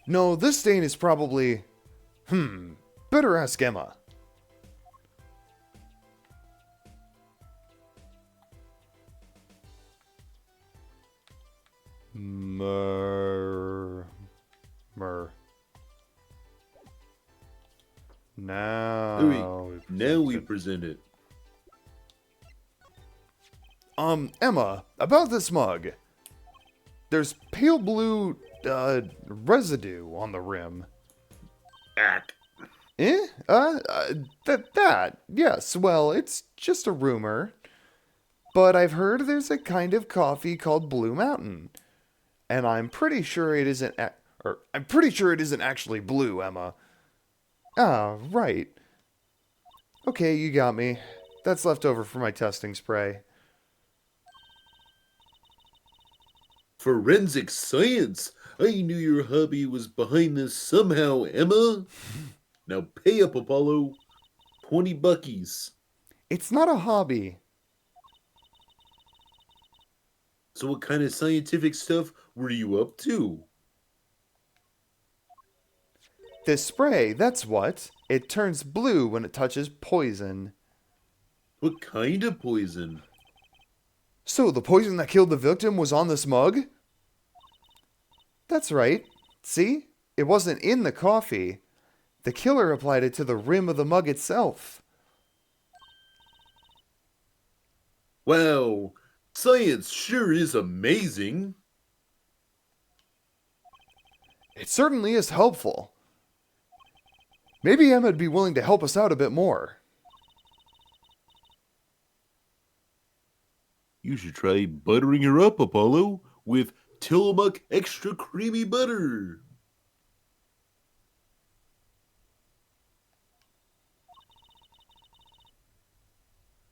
No, this stain is probably... better ask Emma. Mer. Now we present it. Emma, about this mug. There's pale blue, residue on the rim. Ack. Yes, well, it's just a rumor. But I've heard there's a kind of coffee called Blue Mountain. And I'm pretty sure it isn't, I'm pretty sure it isn't actually blue, Emma. Ah, right. Okay, you got me. That's left over for my testing spray. Forensic science! I knew your hubby was behind this somehow, Emma. Now pay up, Apollo. 20 buckies. It's not a hobby. So what kind of scientific stuff were you up to? This spray, that's what. It turns blue when it touches poison. What kind of poison? So the poison that killed the victim was on this mug? That's right. See? It wasn't in the coffee. The killer applied it to the rim of the mug itself. Wow, science sure is amazing. It certainly is helpful. Maybe Emma'd be willing to help us out a bit more. You should try buttering her up, Apollo, with Tillamook extra creamy butter.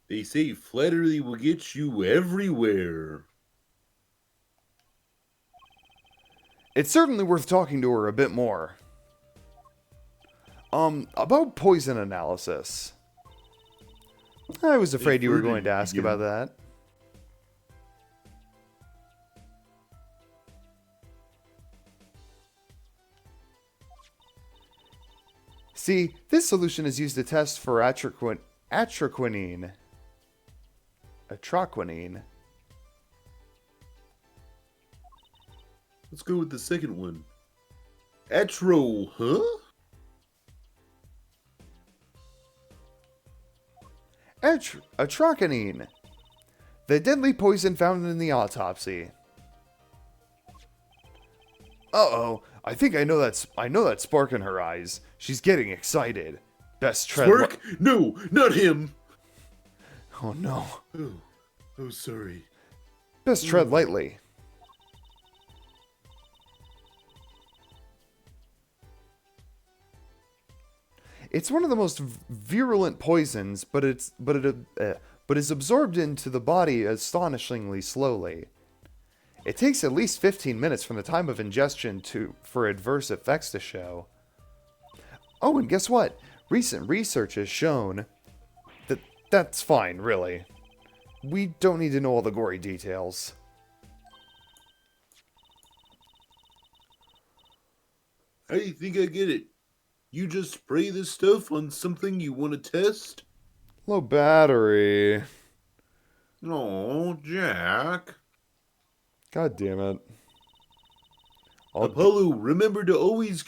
They say flattery will get you everywhere. It's certainly worth talking to her a bit more. About poison analysis. I was afraid you were going to ask about that. See, this solution is used to test for atroquinine. Let's go with the second one. Atro, huh? Atroquinine. The deadly poison found in the autopsy. Uh-oh. I think I know that spark in her eyes. She's getting excited. Best tread. Spark? No, not him. Oh no. Oh, sorry. Best tread lightly. It's one of the most virulent poisons, but is absorbed into the body astonishingly slowly. It takes at least 15 minutes from the time of ingestion for adverse effects to show. Oh, and guess what? Recent research has shown that that's fine, really. We don't need to know all the gory details. I think I get it. You just spray this stuff on something you want to test? Low battery. Oh, Jack. God damn it. Apollo, remember to always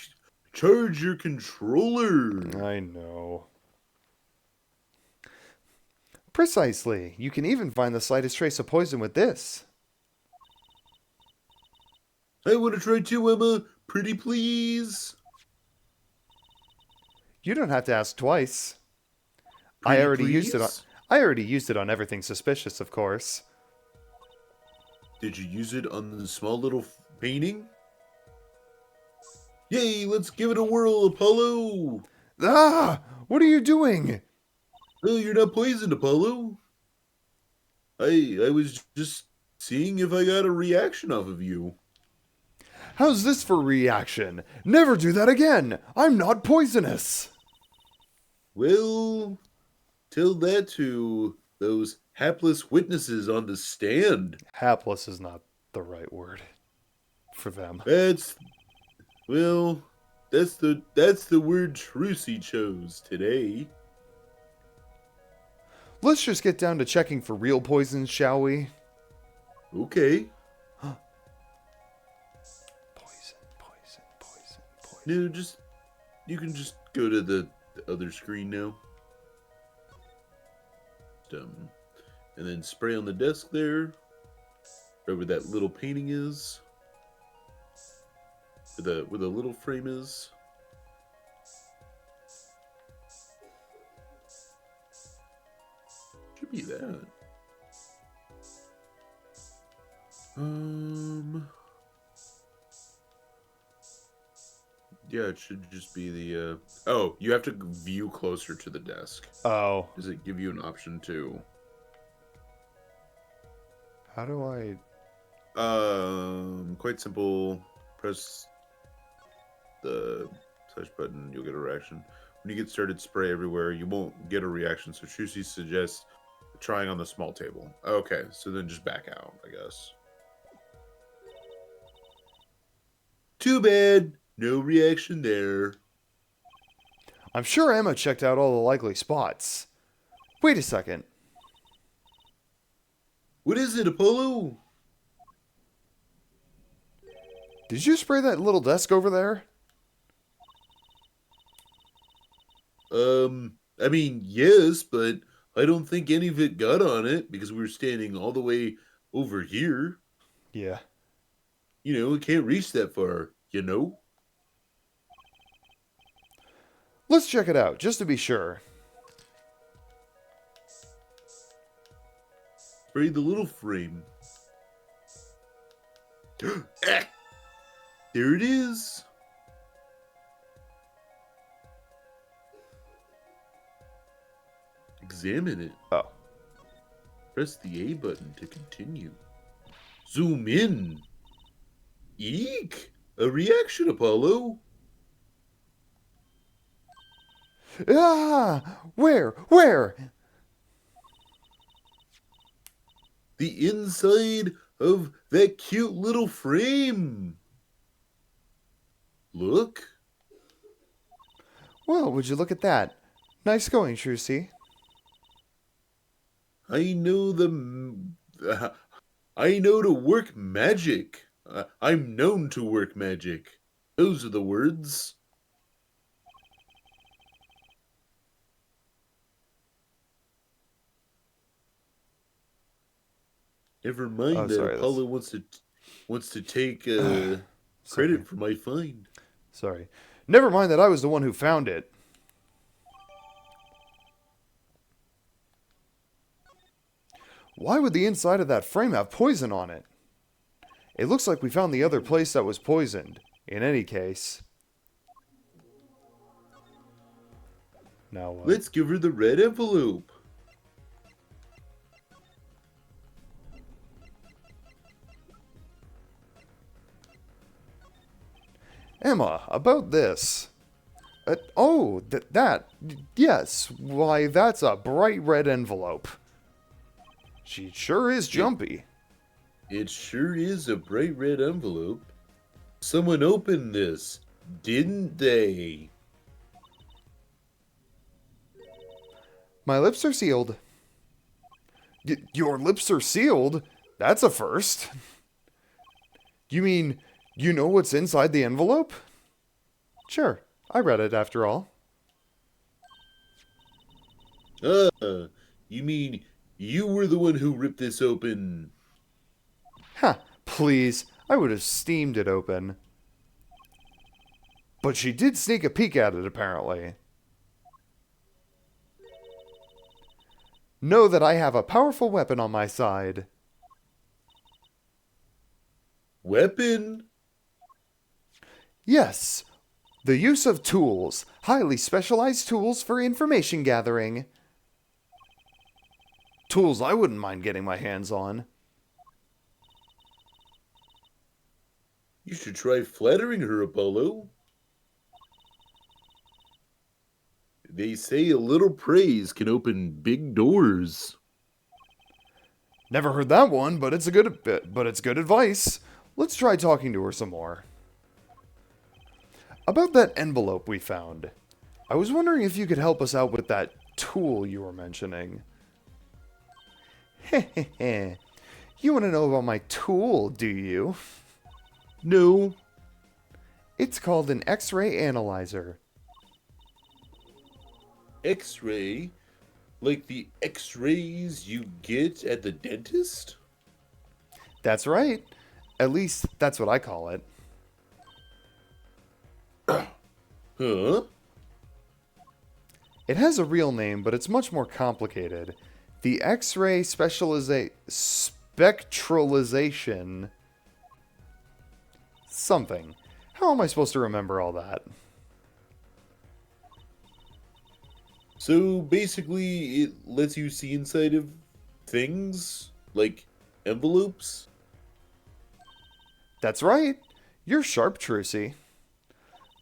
charge your controller. I know. Precisely. You can even find the slightest trace of poison with this. I want to try too, Emma. Pretty please. You don't have to ask twice. Pretty I already used please? it on everything suspicious, of course. Did you use it on the small little painting? Yay, let's give it a whirl, Apollo! Ah! What are you doing? Oh, you're not poisoned, Apollo. I was just seeing if I got a reaction off of you. How's this for reaction? Never do that again! I'm not poisonous! Well, tell that to those hapless witnesses on the stand. Hapless is not the right word for them. Well, that's the word Trucy chose today. Let's just get down to checking for real poisons, shall we? Okay. Poison. No, you can just go to the other screen now. And then spray on the desk there, right where that little painting is, where the little frame is. Should be that. Yeah, it should just be the, oh, you have to view closer to the desk. Oh. Does it give you an option to? How do I... Quite simple. Press the touch button, you'll get a reaction. When you get started, spray everywhere. You won't get a reaction, so Trucy suggests trying on the small table. Okay, so then just back out, I guess. Too bad. No reaction there. I'm sure Emma checked out all the likely spots. Wait a second. What is it, Apollo? Did you spray that little desk over there? I mean, yes, but I don't think any of it got on it because we were standing all the way over here. Yeah. You know, it can't reach that far, you know? Let's check it out, just to be sure. Spray the little frame. Ah! There it is. Examine it. Oh. Press the A button to continue. Zoom in. Eek! A reaction, Apollo. Ah! Where? The inside of that cute little frame. Look. Well, would you look at that? Nice going, Trucy. I know I know to work magic. I'm known to work magic. Those are the words. Never mind that Apollo wants to take credit for my find. Sorry. Never mind that I was the one who found it. Why would the inside of that frame have poison on it? It looks like we found the other place that was poisoned. In any case. Now what? Let's give her the red envelope. Emma, about this. Yes, why, that's a bright red envelope. She sure is jumpy. It sure is a bright red envelope. Someone opened this, didn't they? My lips are sealed. Your lips are sealed? That's a first. You mean, you know what's inside the envelope? Sure, I read it after all. You mean you were the one who ripped this open? Ha, please, I would have steamed it open. But she did sneak a peek at it, apparently. Know that I have a powerful weapon on my side. Weapon? Yes, the use of tools, highly specialized tools for information gathering. Tools I wouldn't mind getting my hands on. You should try flattering her, Apollo. They say a little praise can open big doors. Never heard that one, but it's good advice. Let's try talking to her some more. About that envelope we found. I was wondering if you could help us out with that tool you were mentioning. Heh. You want to know about my tool, do you? No. It's called an X-ray analyzer. X-ray? Like the X-rays you get at the dentist? That's right. At least, that's what I call it. Huh? It has a real name, but it's much more complicated. The X-ray spectralization... something. How am I supposed to remember all that? So basically, it lets you see inside of things? Like envelopes? That's right. You're sharp, Trucy.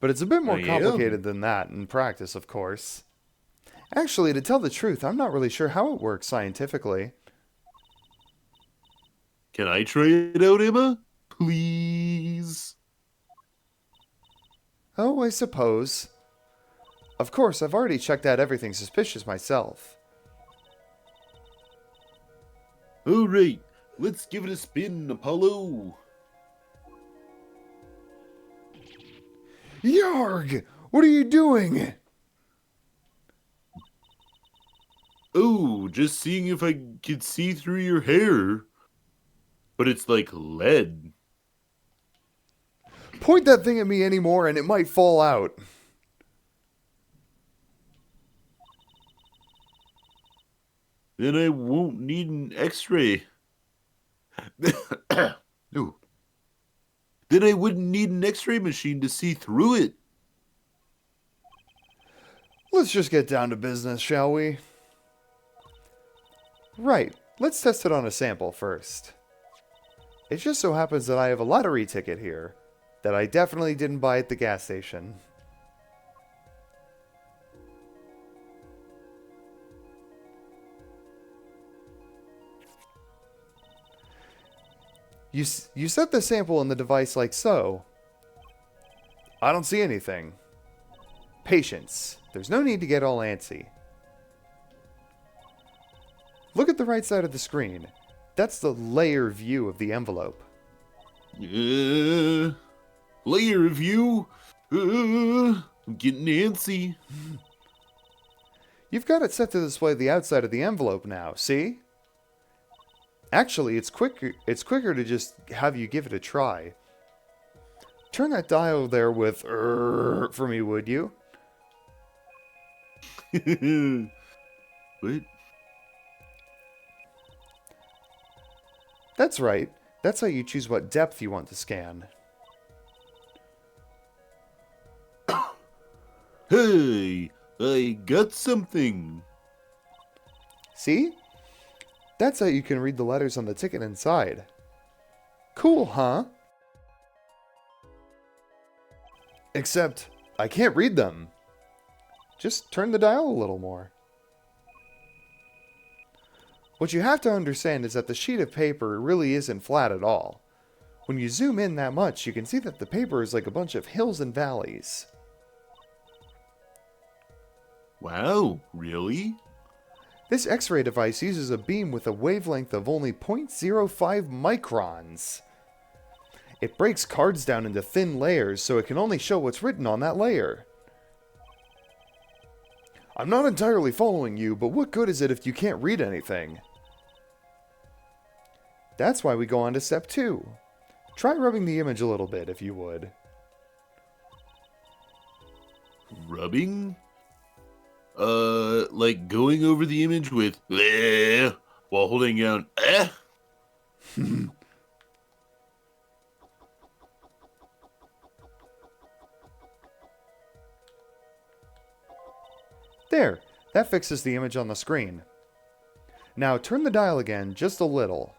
But it's a bit more I am. complicated than that in practice, of course. Actually, to tell the truth, I'm not really sure how it works scientifically. Can I try it out, Emma? Please? Oh, I suppose. Of course, I've already checked out everything suspicious myself. Alright, let's give it a spin, Apollo. Yarg! What are you doing? Oh, just seeing if I could see through your hair. But it's like lead. Point that thing at me anymore and it might fall out. Then I won't need an x-ray. No. Then I wouldn't need an x-ray machine to see through it. Let's just get down to business, shall we? Right, let's test it on a sample first. It just so happens that I have a lottery ticket here that I definitely didn't buy at the gas station. You set the sample in the device like so. I don't see anything. Patience. There's no need to get all antsy. Look at the right side of the screen. That's the layer view of the envelope. Layer view? I'm getting antsy. You've got it set to display the outside of the envelope now, see? Actually, it's quicker to just have you give it a try. Turn that dial there with for me, would you? What? That's right. That's how you choose what depth you want to scan. Hey, I got something. See? That's how you can read the letters on the ticket inside. Cool, huh? Except, I can't read them. Just turn the dial a little more. What you have to understand is that the sheet of paper really isn't flat at all. When you zoom in that much, you can see that the paper is like a bunch of hills and valleys. Wow, really? This X-ray device uses a beam with a wavelength of only 0.05 microns. It breaks cards down into thin layers so it can only show what's written on that layer. I'm not entirely following you, but what good is it if you can't read anything? That's why we go on to step 2. Try rubbing the image a little bit, if you would. Rubbing? Like going over the image with while holding down There, that fixes the image on the screen. Now turn the dial again, just a little.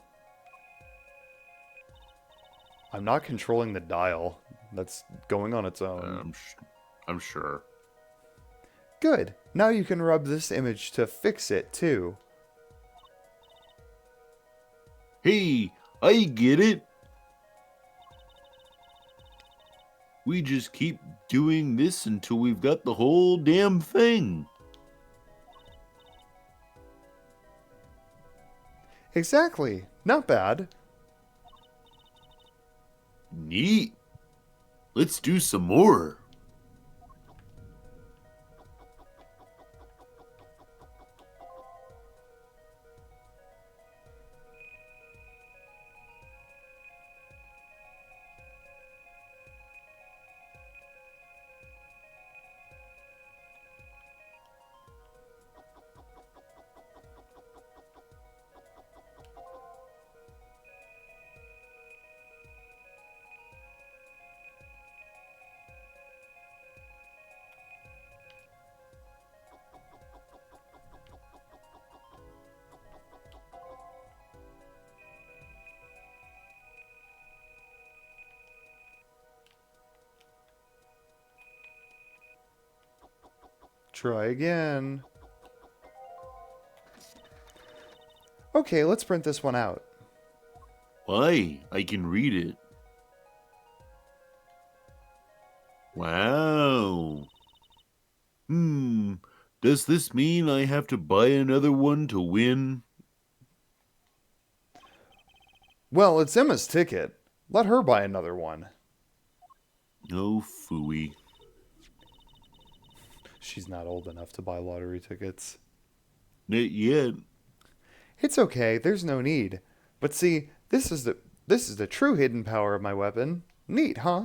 I'm not controlling the dial. That's going on its own. I'm sure. Good. Now you can rub this image to fix it, too. Hey, I get it. We just keep doing this until we've got the whole damn thing. Exactly. Not bad. Neat. Let's do some more. Try again. Okay, let's print this one out. Why? I can read it. Wow. Does this mean I have to buy another one to win? Well, it's Emma's ticket. Let her buy another one. Oh, phooey. She's not old enough to buy lottery tickets. Not yet. It's okay, there's no need. But see, this is the true hidden power of my weapon. Neat, huh?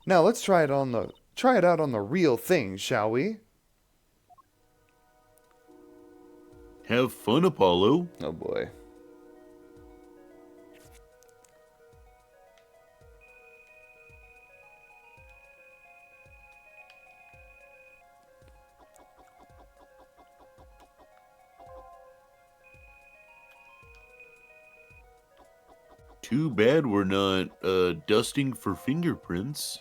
Now let's try it out on the real thing, shall we? Have fun, Apollo. Oh boy. Too bad we're not dusting for fingerprints.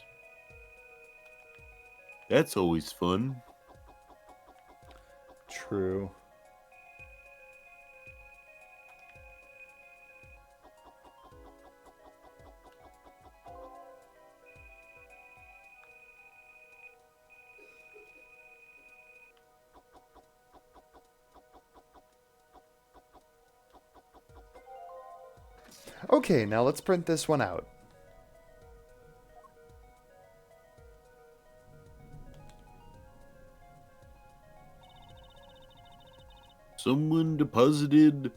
That's always fun. True. Okay, now let's print this one out. Someone deposited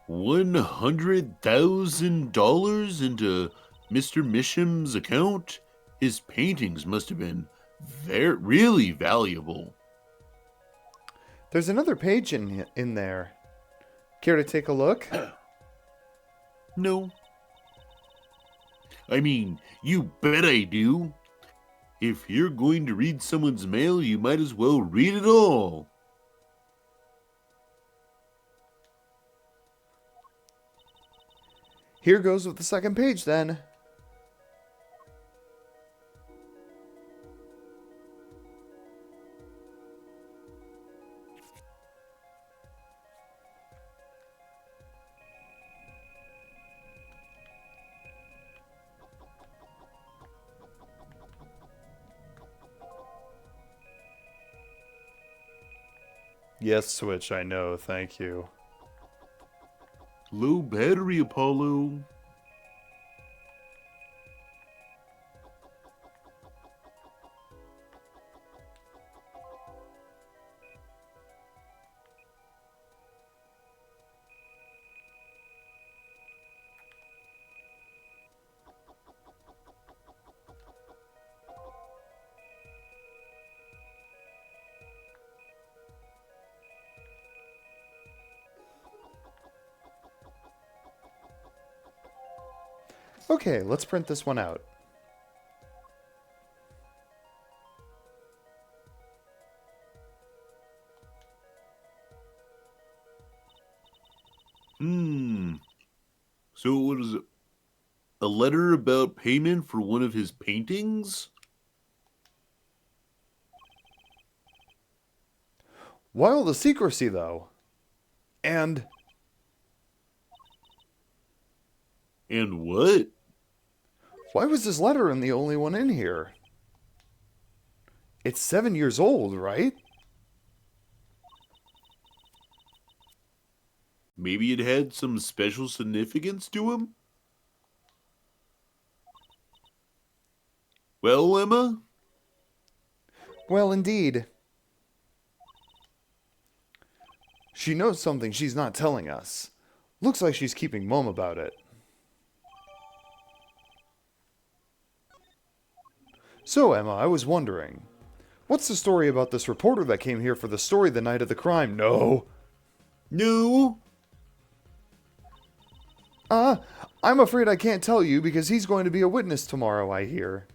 $100,000 into Mr. Misham's account? His paintings must have been really valuable. There's another page in there. Care to take a look? No. I mean, you bet I do. If you're going to read someone's mail, you might as well read it all. Here goes with the second page then. Yes, Switch, I know, thank you. Low battery, Apollo. Okay, let's print this one out. So what is it? A letter about payment for one of his paintings? Why all the secrecy, though? And And what? why was this letter the only one in here? It's 7 years old, right? Maybe it had some special significance to him? Well, Emma? Well, indeed. She knows something she's not telling us. Looks like she's keeping mum about it. So, Emma, I was wondering, what's the story about this reporter that came here for the story the night of the crime? No. No. I'm afraid I can't tell you because he's going to be a witness tomorrow, I hear.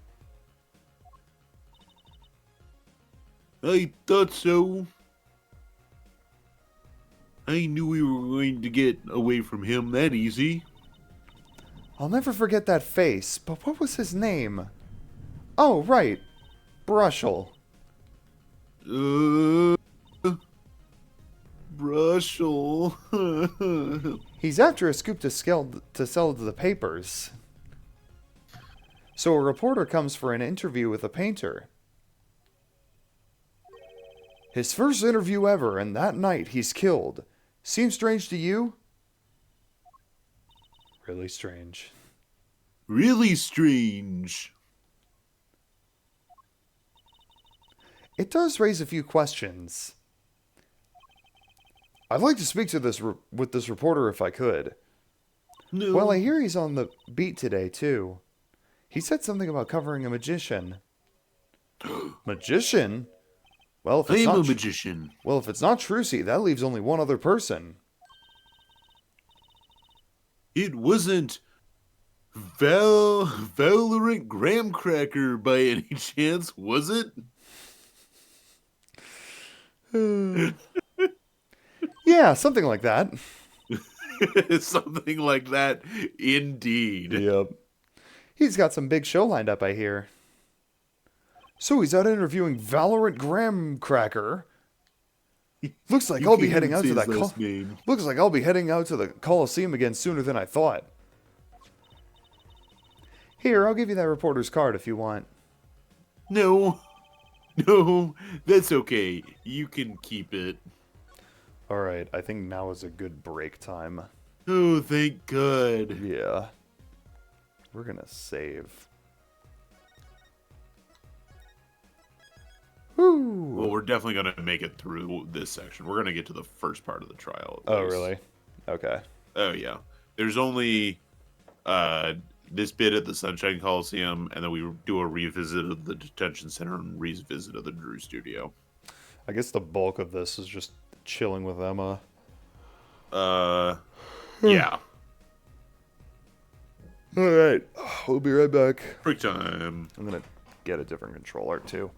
I thought so. I knew we were going to get away from him that easy. I'll never forget that face, but what was his name? Oh, right. Brushel. Brushel. He's after a scoop to sell to the papers. So a reporter comes for an interview with a painter. His first interview ever, and that night he's killed. Seems strange to you? Really strange. Really strange. It does raise a few questions. I'd like to speak to with this reporter if I could. No. Well, I hear he's on the beat today, too. He said something about covering a magician. Magician? Well, if I it's am a not magician. well, if it's not Trucy, that leaves only one other person. It wasn't Valorant Graham Cracker by any chance, was it? Yeah, something like that. Something like that, indeed. Yep. He's got some big show lined up, I hear. So he's out interviewing Valorant Graham Cracker. Looks like You I'll be can't heading even out say to his that. last name. Looks like I'll be heading out to the Coliseum again sooner than I thought. Here, I'll give you that reporter's card if you want. No, that's okay. You can keep it. All right, I think now is a good break time. Oh, thank God. Yeah. We're gonna save. Woo! Well, we're definitely going to make it through this section. We're going to get to the first part of the trial. At Oh, least. really? Okay. Oh, yeah. There's only this bit at the Sunshine Coliseum, and then we do a revisit of the detention center and revisit of the Drew Studio. I guess the bulk of this is just chilling with Emma. Yeah. All right, we'll be right back. Break time. I'm gonna get a different controller too.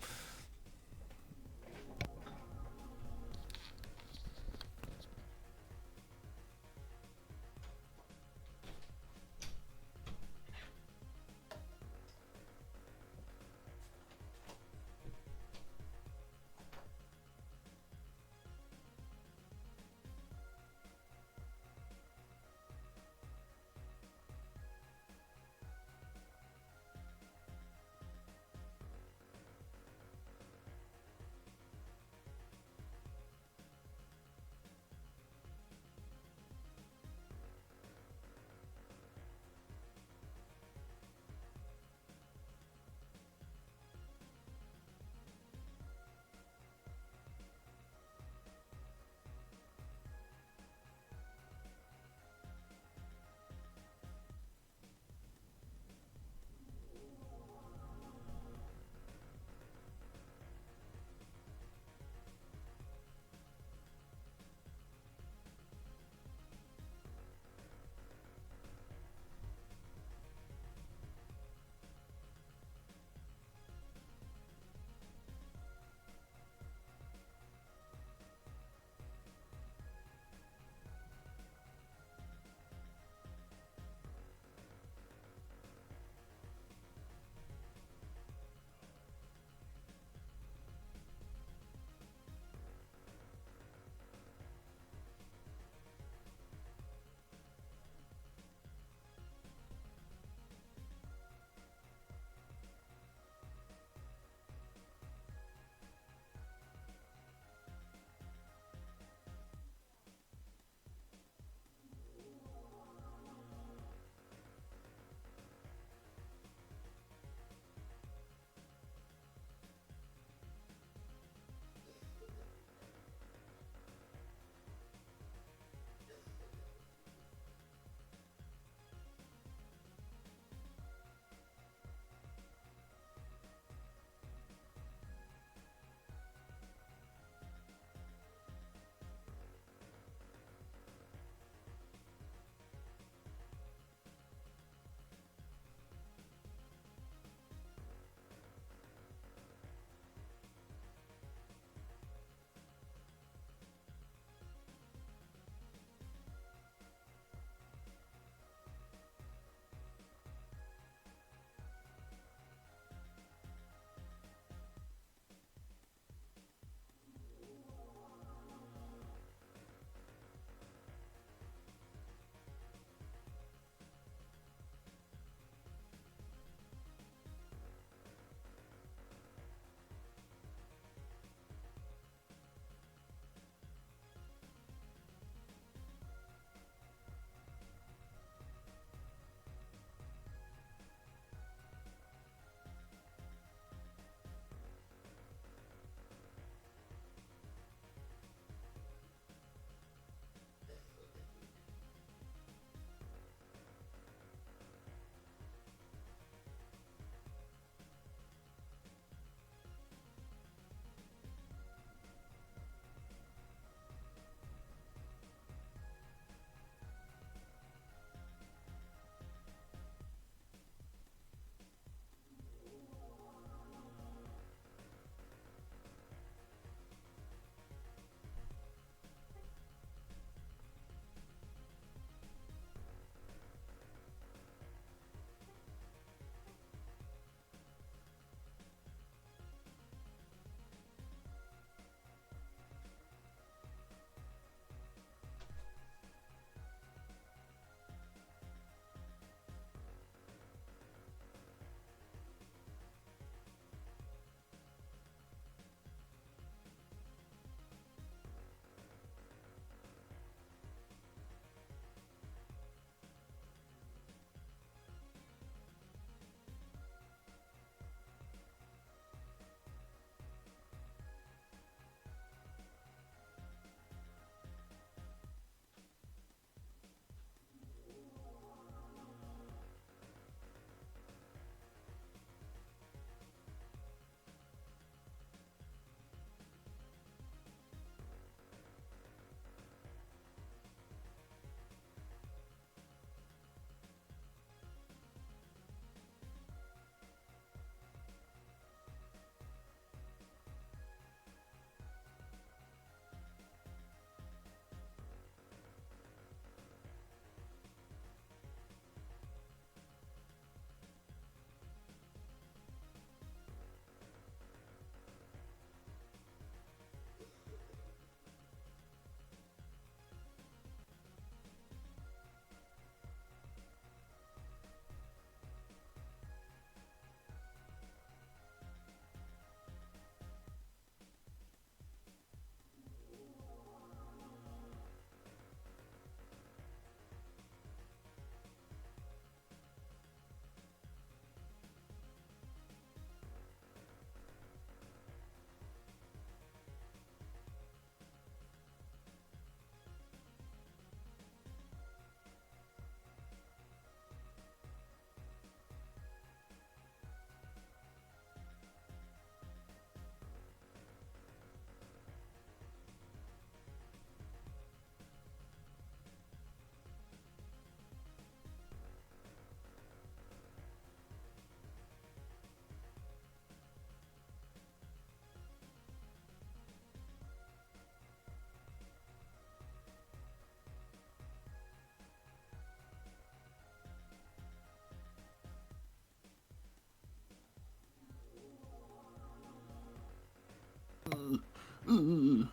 Ugh.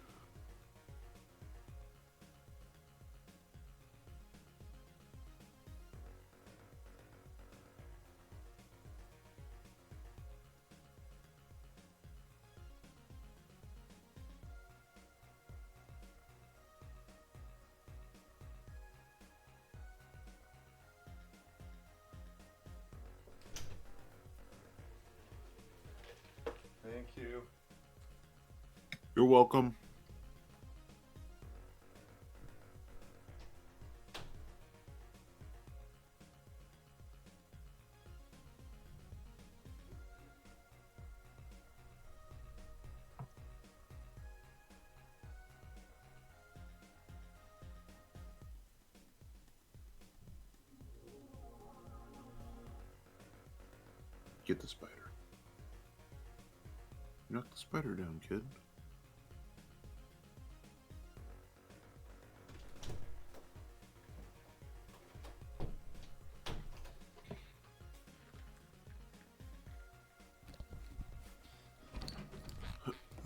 Thank you. You're welcome. Get the spider. Knock the spider down, kid.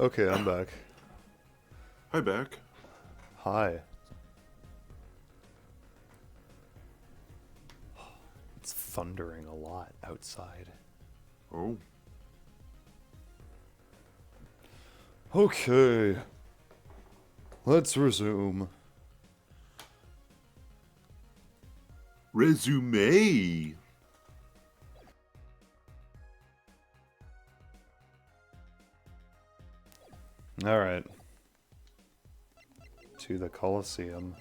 Okay, I'm back. Hi, back. Hi. It's thundering a lot outside. Oh. Okay. Let's resume. Resume. Alright. To the Colosseum.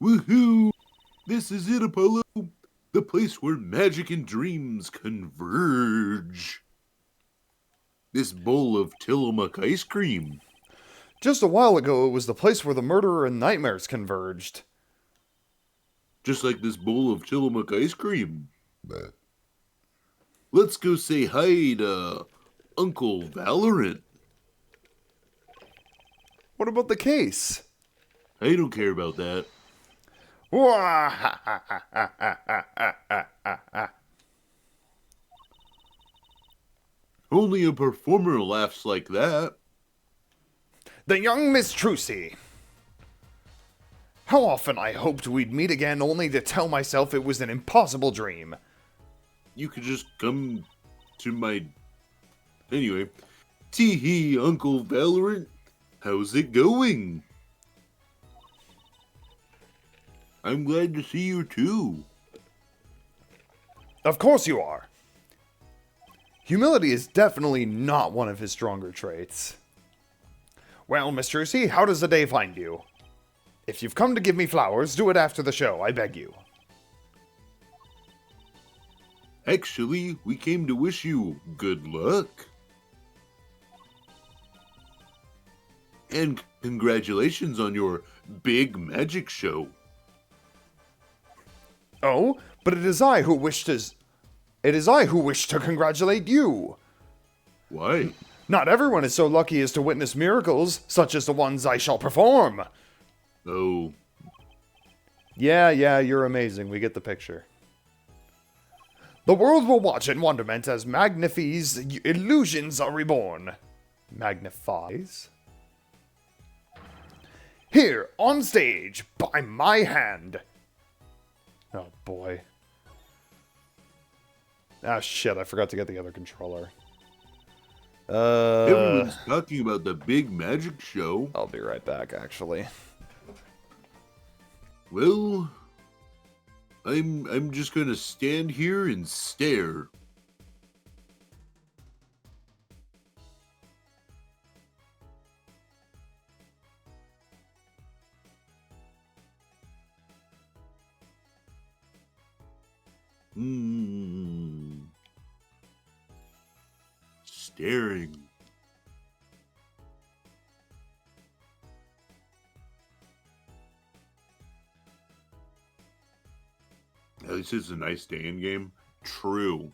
Woohoo! This is it, Apollo. The place where magic and dreams converge. This bowl of Tillamook ice cream. Just a while ago, it was the place where the murderer and nightmares converged. Just like this bowl of Tillamook ice cream. Let's go say hi to Uncle Valorant. What about the case? I don't care about that. Only a performer laughs like that. The young Miss Trucy. How often I hoped we'd meet again only to tell myself it was an impossible dream. You could just come to my... Anyway. Tee-hee, Uncle Valorant. How's it going? I'm glad to see you too. Of course you are. Humility is definitely not one of his stronger traits. Well, Miss Trucy, how does the day find you? If you've come to give me flowers, do it after the show, I beg you. Actually, we came to wish you good luck. And congratulations on your big magic show. Oh, but it is I who wish to congratulate you. Why? Not everyone is so lucky as to witness miracles, such as the ones I shall perform. Oh, Yeah, you're amazing. We get the picture. The world will watch in wonderment as Magnify's illusions are reborn. Magnifies? Here, on stage, by my hand. Oh, boy. Ah, shit, I forgot to get the other controller. everyone's talking about the big magic show. I'll be right back, actually. Well, I'm just gonna stand here and stare. Staring. At least it's a nice day in game. True.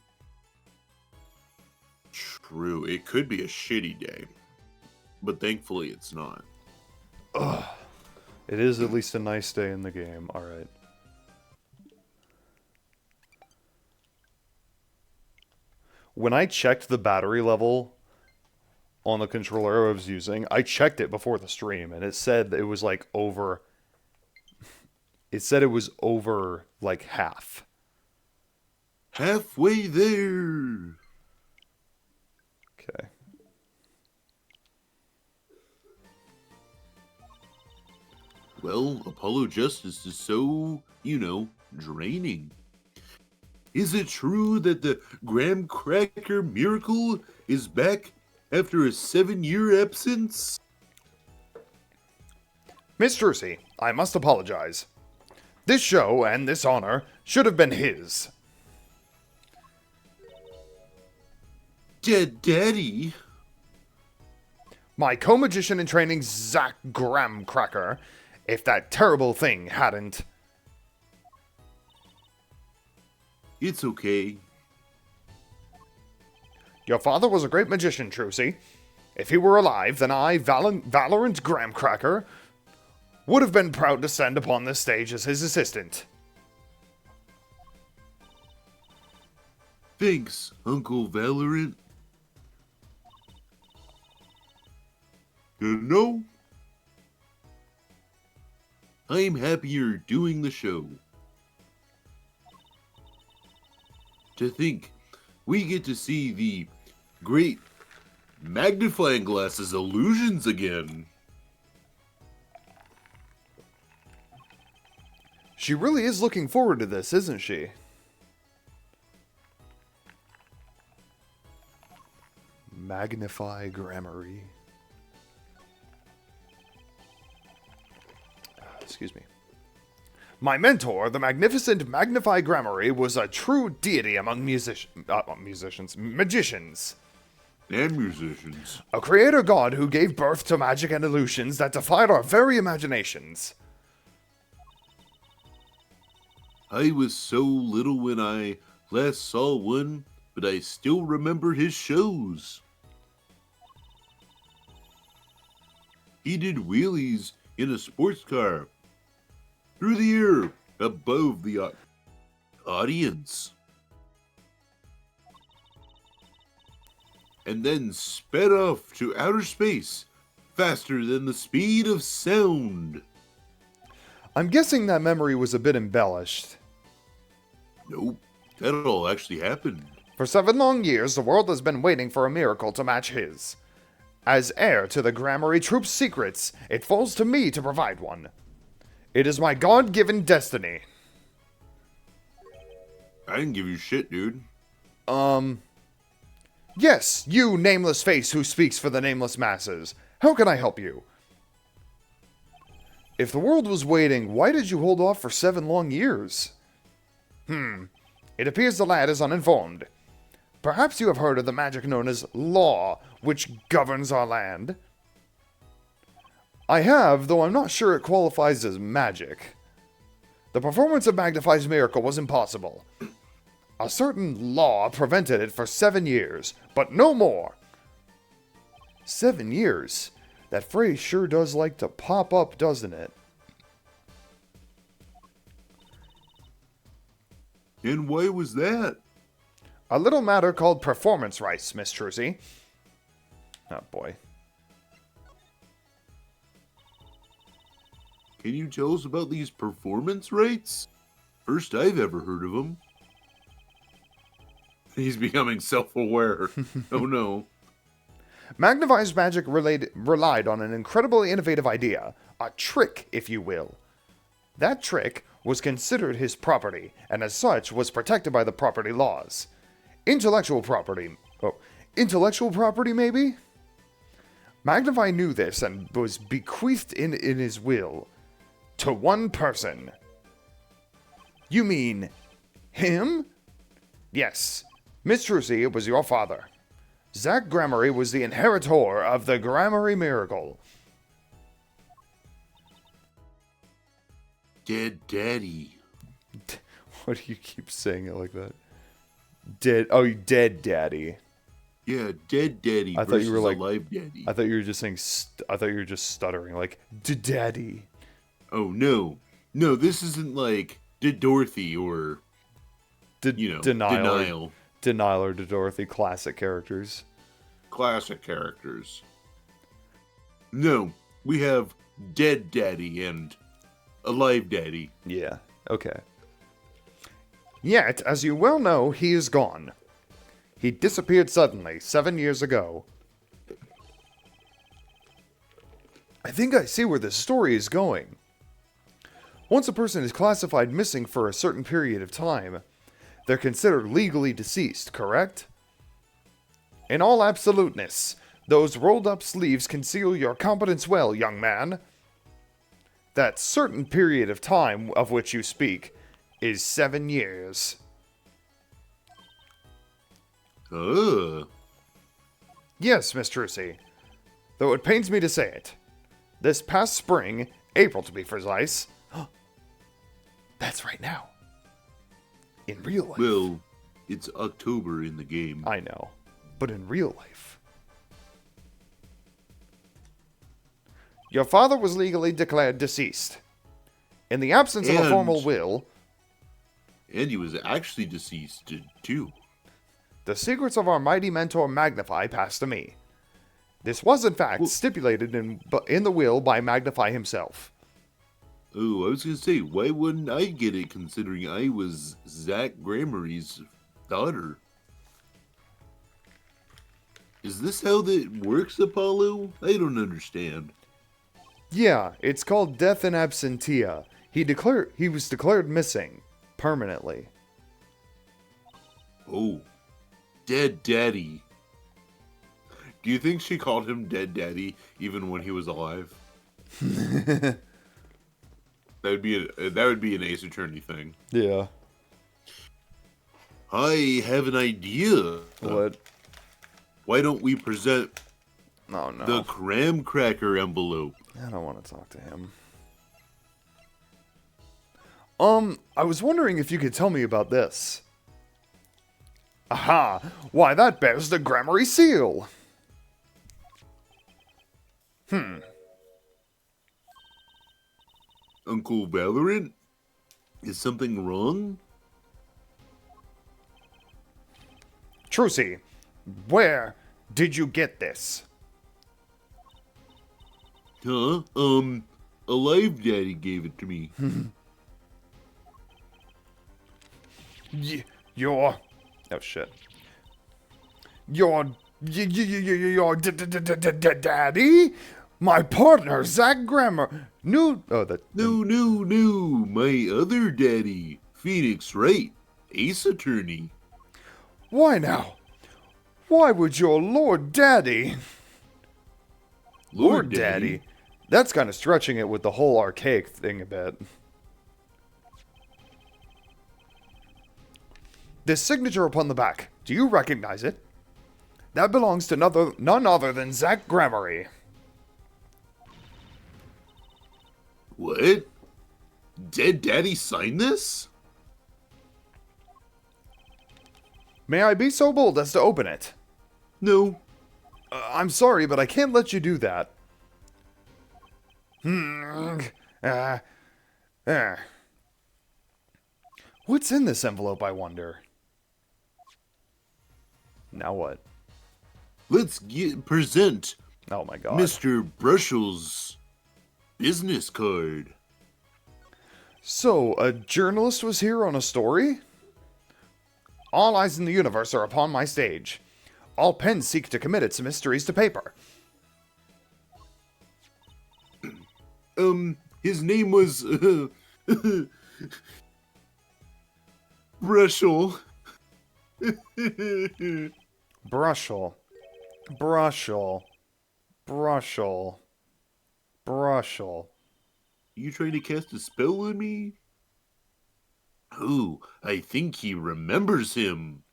True. It could be a shitty day. But thankfully it's not. It is at least a nice day in the game. Alright. When I checked the battery level on the controller I was using, I checked it before the stream, and it said it was like over. It said it was over like half. Halfway there. Okay. Well, Apollo Justice is so, draining. Is it true that the graham cracker miracle is back after a 7-year absence? Miss Trucy, I must apologize. This show and this honor should have been his. Dead Daddy? My co-magician in training, Zach Gramcracker, if that terrible thing hadn't... It's okay. Your father was a great magician, Trucy. If he were alive, then I, Valorant Gramcracker, would have been proud to stand upon this stage as his assistant. Thanks, Uncle Valorant. I'm happier doing the show. To think we get to see the great magnifying glasses illusions again. She really is looking forward to this, isn't she? Magnify Grammary. Excuse me. My mentor, the magnificent Magnify Grammary, was a true deity among magicians. And musicians. A creator god who gave birth to magic and illusions that defied our very imaginations. I was so little when I last saw one, but I still remember his shows. He did wheelies in a sports car, through the air, above the audience, and then sped off to outer space, faster than the speed of sound. I'm guessing that memory was a bit embellished. Nope, that all actually happened. For 7 long years, the world has been waiting for a miracle to match his. As heir to the Grammary Troop's secrets, it falls to me to provide one. It is my God-given destiny. I didn't give you shit, dude. Yes, you nameless face who speaks for the nameless masses. How can I help you? If the world was waiting, why did you hold off for 7 long years? It appears the lad is uninformed. Perhaps you have heard of the magic known as law, which governs our land. I have, though I'm not sure it qualifies as magic. The performance of Magnify's miracle was impossible. A certain law prevented it for 7 years, but no more. 7 years? That phrase sure does like to pop up, doesn't it? And why was that? A little matter called performance rights, Miss Trucy. Oh, boy. Can you tell us about these performance rights? First I've ever heard of them. He's becoming self-aware. Oh no. Magnify's magic relied on an incredibly innovative idea. A trick, if you will. That trick was considered his property, and as such was protected by the property laws. Intellectual property, maybe? Magnify knew this and was bequeathed in his will to one person. You mean him? Yes. Miss Trucy, it was your father. Zach Grammary was the inheritor of the Grammary Miracle. Dead Daddy. Why do you keep saying it like that? Dead Daddy. Yeah, Dead Daddy I thought you were like Alive Daddy. I thought you were just saying. I thought you were just stuttering, like Daddy. Oh no, this isn't like Did Dorothy or Denial. Denial to Dorothy, classic characters. Classic characters. No, we have Dead Daddy and Alive Daddy. Yeah, okay. Yet, as you well know, he is gone. He disappeared suddenly, 7 years ago. I think I see where this story is going. Once a person is classified missing for a certain period of time, they're considered legally deceased, correct? In all absoluteness, those rolled-up sleeves conceal your competence well, young man. That certain period of time of which you speak is 7 years. Yes, Miss Trucy. Though it pains me to say it. This past spring, April to be precise. That's right now. In real life. Well, it's October in the game. I know. But in real life. Your father was legally declared deceased. In the absence of a formal will, And he was actually deceased, too. the secrets of our mighty mentor Magnify passed to me. This was, in fact, stipulated in the will by Magnify himself. Oh, I was gonna say, why wouldn't I get it considering I was Zach Gramarie's daughter? Is this how that works, Apollo? I don't understand. Yeah, it's called death in absentia. He was declared missing permanently. Oh, Dead Daddy. Do you think she called him Dead Daddy even when he was alive? That would be an Ace Attorney thing. Yeah. I have an idea. What? Why don't we present Oh no. the graham cracker envelope? I don't want to talk to him. I was wondering if you could tell me about this. Aha! Why, that bears the Gramarye seal! Uncle Valorant? Is something wrong? Trucy, where did you get this? Huh? Alive Daddy gave it to me. Your... Oh, shit. Your daddy? My partner, Zach Grammer. No. My other daddy, Phoenix Wright, Ace Attorney. Why now? Why would your Lord Daddy... Lord Daddy? That's kind of stretching it with the whole archaic thing a bit. This signature upon the back, do you recognize it? That belongs to none other than Zach Gramarye. What? Dead Daddy signed this? May I be so bold as to open it? No. I'm sorry, but I can't let you do that. What's in this envelope, I wonder? Now what? Let's present Oh my god. Mr. Brushell's business card. So, a journalist was here on a story? All eyes in the universe are upon my stage. All pens seek to commit its mysteries to paper. His name was, Brushell. Brushell. Brushell. Brushell. Brushell. You trying to cast a spell on me? Oh, I think he remembers him.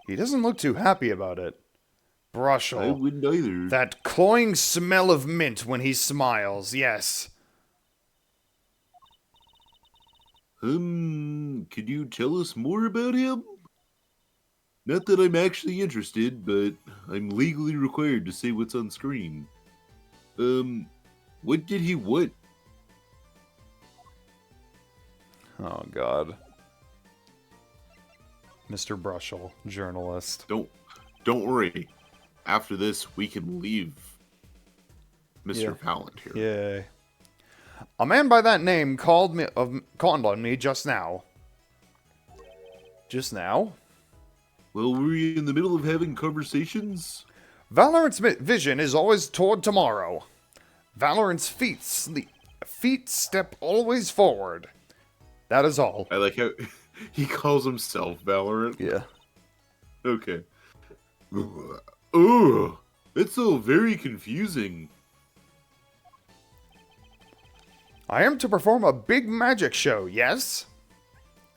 He doesn't look too happy about it. I Brushell. wouldn't either. That cloying smell of mint when he smiles, yes. Could you tell us more about him? Not that I'm actually interested, but I'm legally required to say what's on screen. What did he want? Oh, God. Mr. Brushel, journalist. Don't worry. After this, we can leave Mr. Valent here. Yay. A man by that name called on me just now. Just now? Well, were we in the middle of having conversations? Valorant's vision is always toward tomorrow. Valorant's feet step always forward. That is all. I like how he calls himself Valorant. Yeah. Okay. Oh, that's so very confusing. I am to perform a big magic show, yes?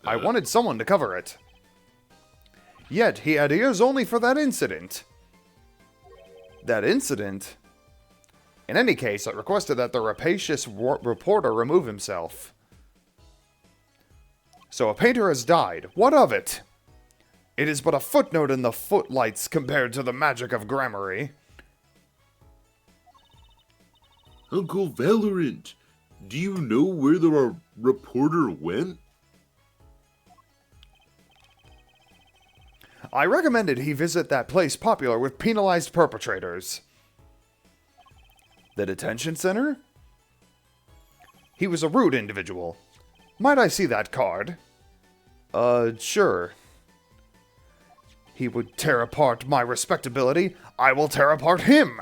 I wanted someone to cover it. Yet he had ears only for that incident. That incident? In any case, I requested that the rapacious reporter remove himself. So a painter has died. What of it? It is but a footnote in the footlights compared to the magic of Gramarye. Uncle Valorant, do you know where the reporter went? I recommended he visit that place popular with penalized perpetrators. The detention center? He was a rude individual. Might I see that card? Sure. He would tear apart my respectability. I will tear apart him!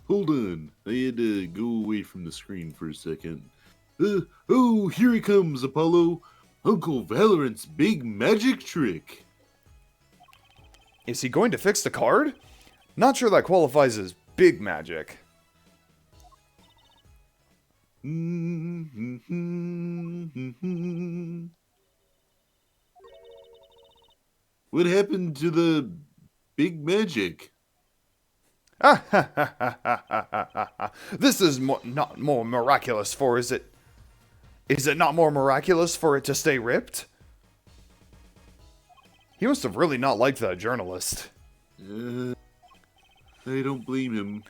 Hold on. I had to go away from the screen for a second. Oh, here he comes, Apollo. Uncle Valorant's big magic trick. Is he going to fix the card? Not sure that qualifies as big magic. What happened to the big magic? This is not more miraculous for, is it? Is it not more miraculous for it to stay ripped? He must have really not liked that journalist. I don't blame him.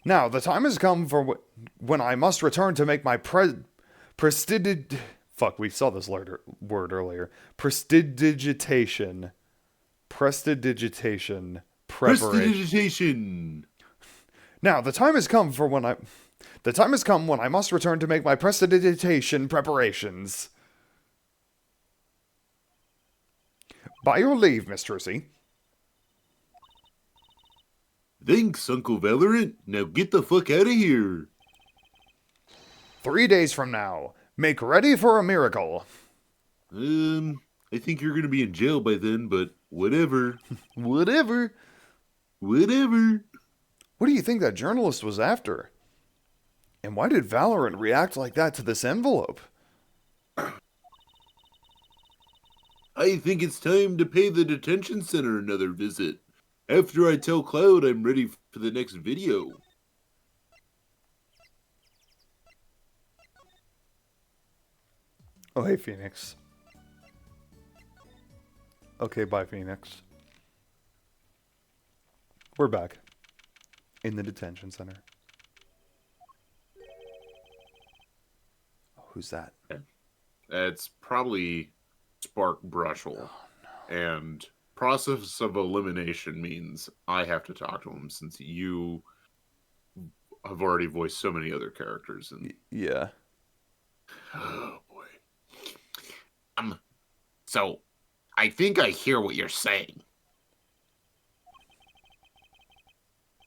Now, the time has come for when I must return to make my Fuck, we saw this word earlier. Prestidigitation. Prepreparation. Now, the time has come when I must return to make my prestidigitation preparations. By your leave, Mistressy. Thanks, Uncle Valorant. Now get the fuck out of here. 3 days from now, make ready for a miracle. I think you're gonna be in jail by then, but whatever. Whatever. What do you think that journalist was after? And why did Valorant react like that to this envelope? I think it's time to pay the detention center another visit. After I tell Cloud I'm ready for the next video. Oh, hey, Phoenix. Okay, bye, Phoenix. We're back. In the detention center. Oh, who's that? It's probably Spark Brushel. Oh, no. And process of elimination means I have to talk to him since you have already voiced so many other characters. And yeah. Oh, boy. So, I think I hear what you're saying.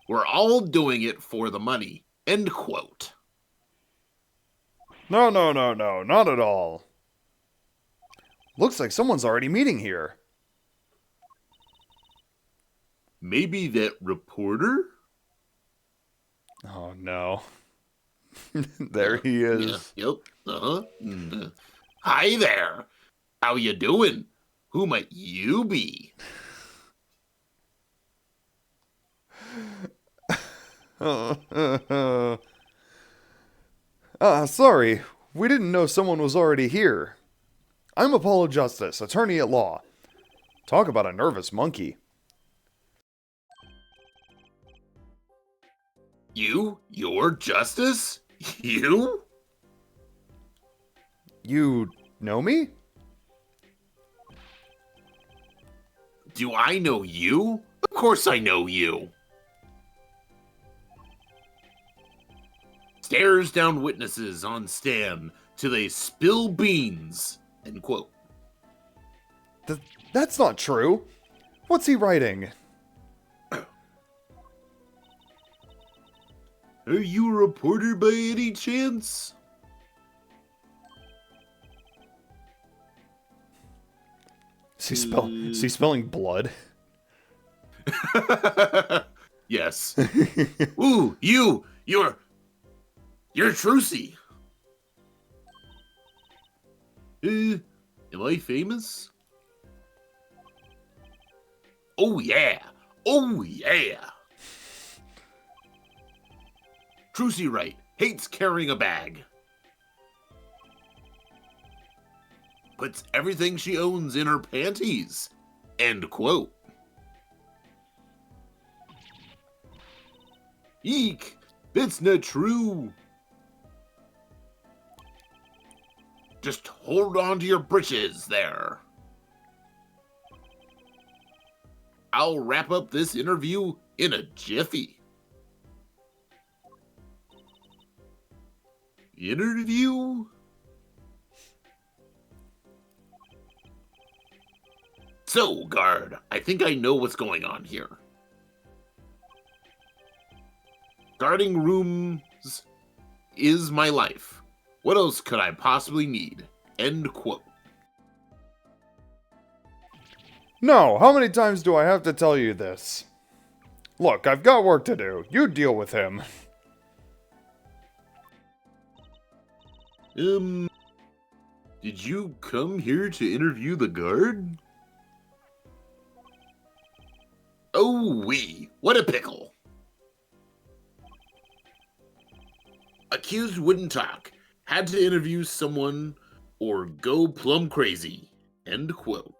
We're all doing it for the money. End quote. No, not at all. Looks like someone's already meeting here. Maybe that reporter? Oh, no. There he is. Yep. Hi there. How you doing? Who might you be? Sorry. We didn't know someone was already here. I'm Apollo Justice, attorney at law. Talk about a nervous monkey. You're Justice? You? You know me? Do I know you? Of course I know you. Stares down witnesses on stand till they spill beans. End quote. That's not true. What's he writing? Are you a reporter by any chance? Is he spelling blood? Yes. Ooh, you're Trucy. Am I famous? Oh yeah. Oh yeah. Trucy Wright hates carrying a bag. Puts everything she owns in her panties. End quote. Eek! That's not true. Just hold on to your britches there. I'll wrap up this interview in a jiffy. Interview? So, guard, I think I know what's going on here. Guarding rooms is my life. What else could I possibly need? End quote. No, how many times do I have to tell you this? Look, I've got work to do. You deal with him. Did you come here to interview the guard? Oh wee, what a pickle. Accused wouldn't talk. Had to interview someone or go plumb crazy. End quote.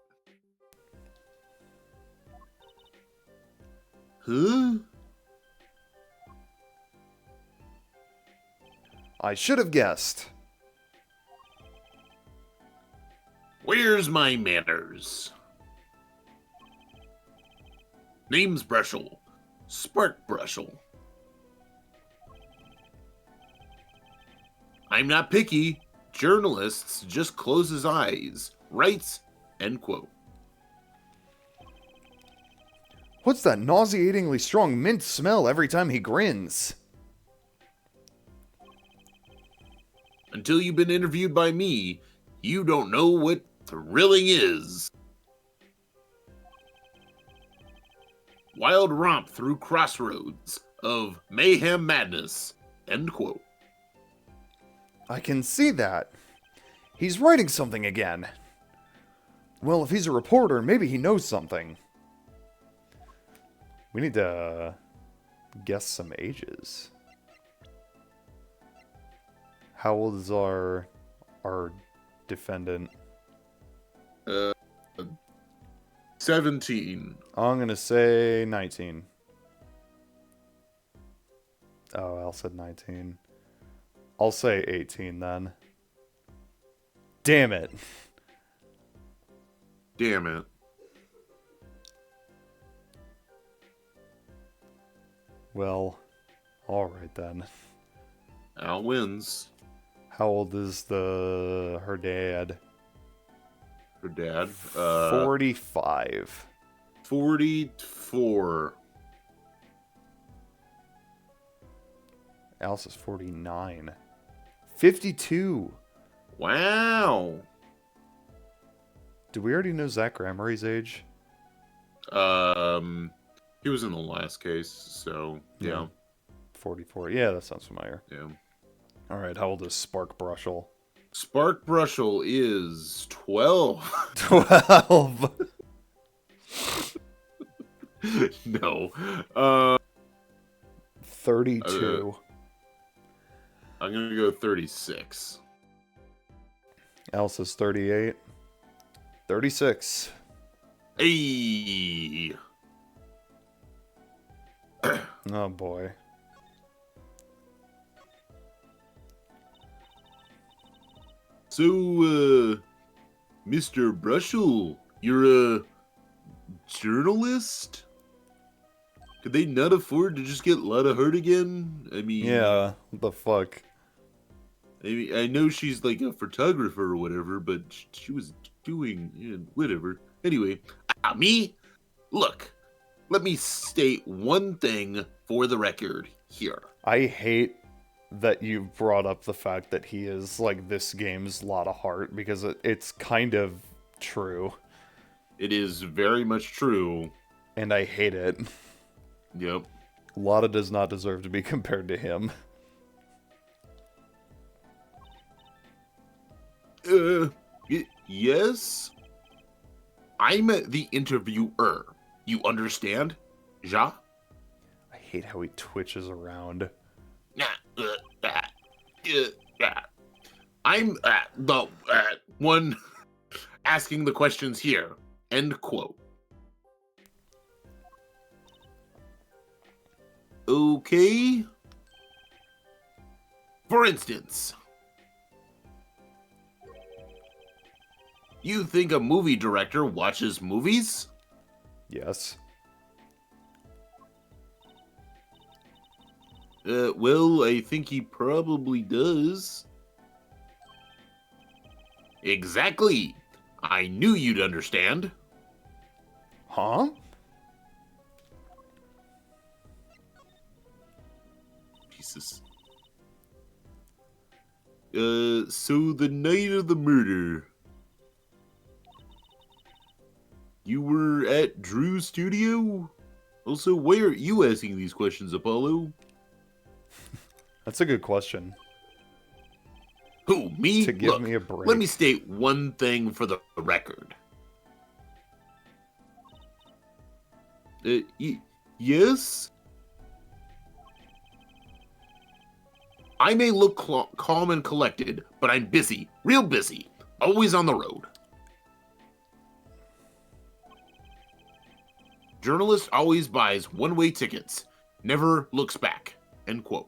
Huh? I should have guessed. Where's my manners? Name's Brushel. Spark Brushel. I'm not picky. Journalists just close his eyes. Writes, end quote. What's that nauseatingly strong mint smell every time he grins? Until you've been interviewed by me, you don't know what thrilling is. Wild romp through crossroads of mayhem madness. End quote. I can see that. He's writing something again. Well, if he's a reporter, maybe he knows something. We need to guess some ages. How old is our defendant? 17. I'm gonna say 19. Oh, Al said 19. I'll say 18 then. Damn it. Damn it. Well, alright then. Al wins. How old is her dad? Her dad. 45. 44. Alice is 49. 52. Wow. Did we already know Zach Gramarie's age? He was in the last case, so yeah. 44. Yeah, that sounds familiar. Yeah. Alright, how old is Spark Brushel? Spark Brushel is 12. 12. No. 32. I'm gonna go 36. Alice is 38. 36. Hey. Oh boy. So, Mr. Brushel, you're a journalist? Could they not afford to just get Lotta Hurt again? I mean, Yeah, what the fuck? I know she's like a photographer or whatever, but she was doing whatever. Anyway, me? Look, let me state one thing for the record here. I hate that you brought up the fact that he is like this game's Lotta Hart, because it's kind of true. It is very much true. And I hate it. Yep. Lotta does not deserve to be compared to him. Yes? I'm the interviewer. You understand? Ja? I hate how he twitches around. I'm the one asking the questions here. End quote. Okay. For instance, you think a movie director watches movies? Yes. Well, I think he probably does. Exactly. I knew you'd understand. Huh? Jesus. So the night of the murder, you were at Drew's studio? Also, why are you asking these questions, Apollo? That's a good question. Who, me? To give Look, me a break. let me state one thing for the record. Yes? I may look calm and collected, but I'm busy, real busy, always on the road. Journalist always buys one-way tickets, never looks back. End quote.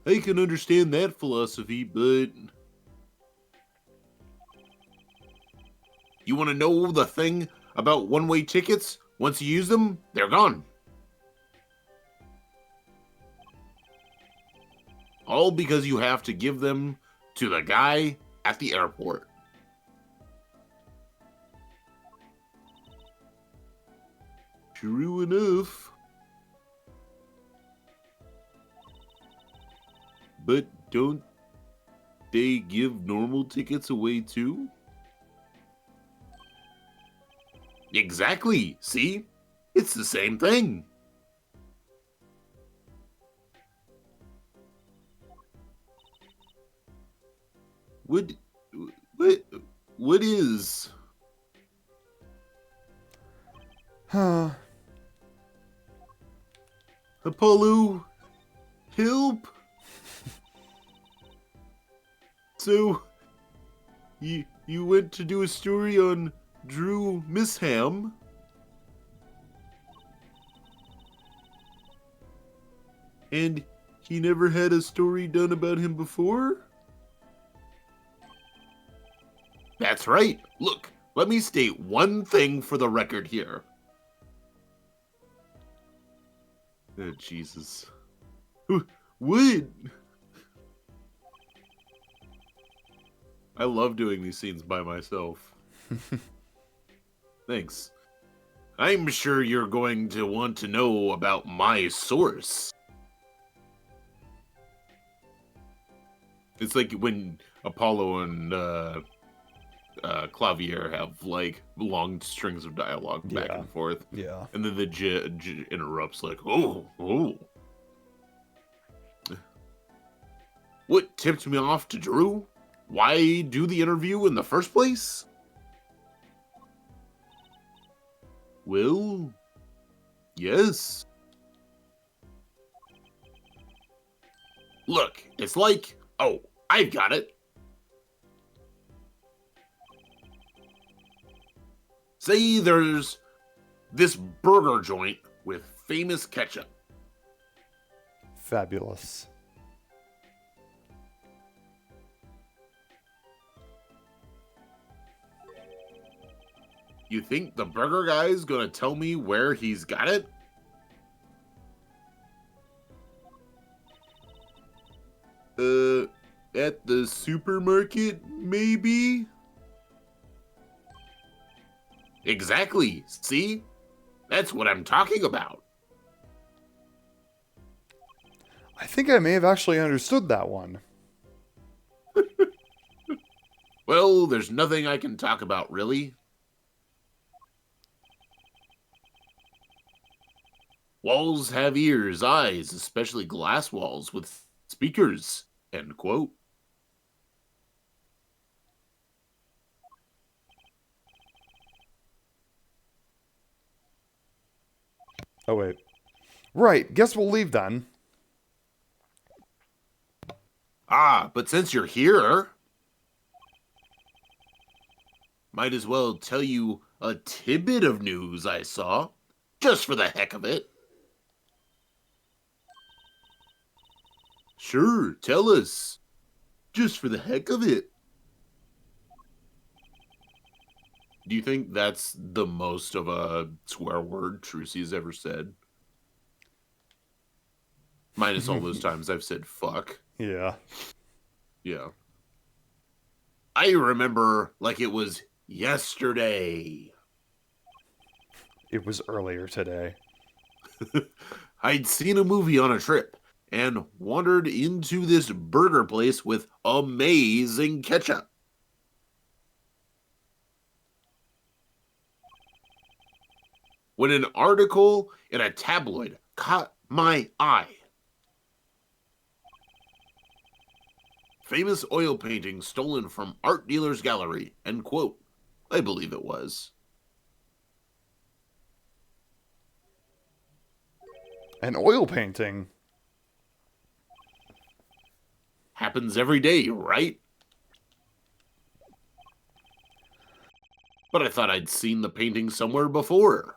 I can understand that philosophy, but... You want to know the thing about one-way tickets? Once you use them, they're gone. All because you have to give them to the guy at the airport. True enough. But don't they give normal tickets away too? Exactly. See? It's the same thing. What is? Huh. Apollo, help! So, you went to do a story on Drew Misham? And he never had a story done about him before? That's right. Look, let me state one thing for the record here. Oh, Jesus. What? I love doing these scenes by myself. Thanks. I'm sure you're going to want to know about my source. It's like when Apollo and Clavier have like long strings of dialogue back and forth. Yeah. And then the J interrupts like, oh. What tipped me off to Drew? Why do the interview in the first place? Well, yes. Look, it's like, oh, I've got it. Say there's this burger joint with famous ketchup. Fabulous. You think the burger guy's gonna tell me where he's got it? At the supermarket, maybe? Exactly. See? That's what I'm talking about. I think I may have actually understood that one. Well, there's nothing I can talk about, really. Walls have ears, eyes, especially glass walls with speakers. End quote. Oh, wait. Right, guess we'll leave then. Ah, but since you're here, might as well tell you a tidbit of news I saw, just for the heck of it. Sure, tell us. Just for the heck of it. Do you think that's the most of a swear word Trucy's ever said? Minus all those times I've said fuck. Yeah. Yeah. I remember like it was yesterday. It was earlier today. I'd seen a movie on a trip and wandered into this burger place with amazing ketchup. When an article in a tabloid caught my eye. Famous oil painting stolen from art dealer's gallery, end quote. I believe it was. An oil painting. Happens every day, right? But I thought I'd seen the painting somewhere before.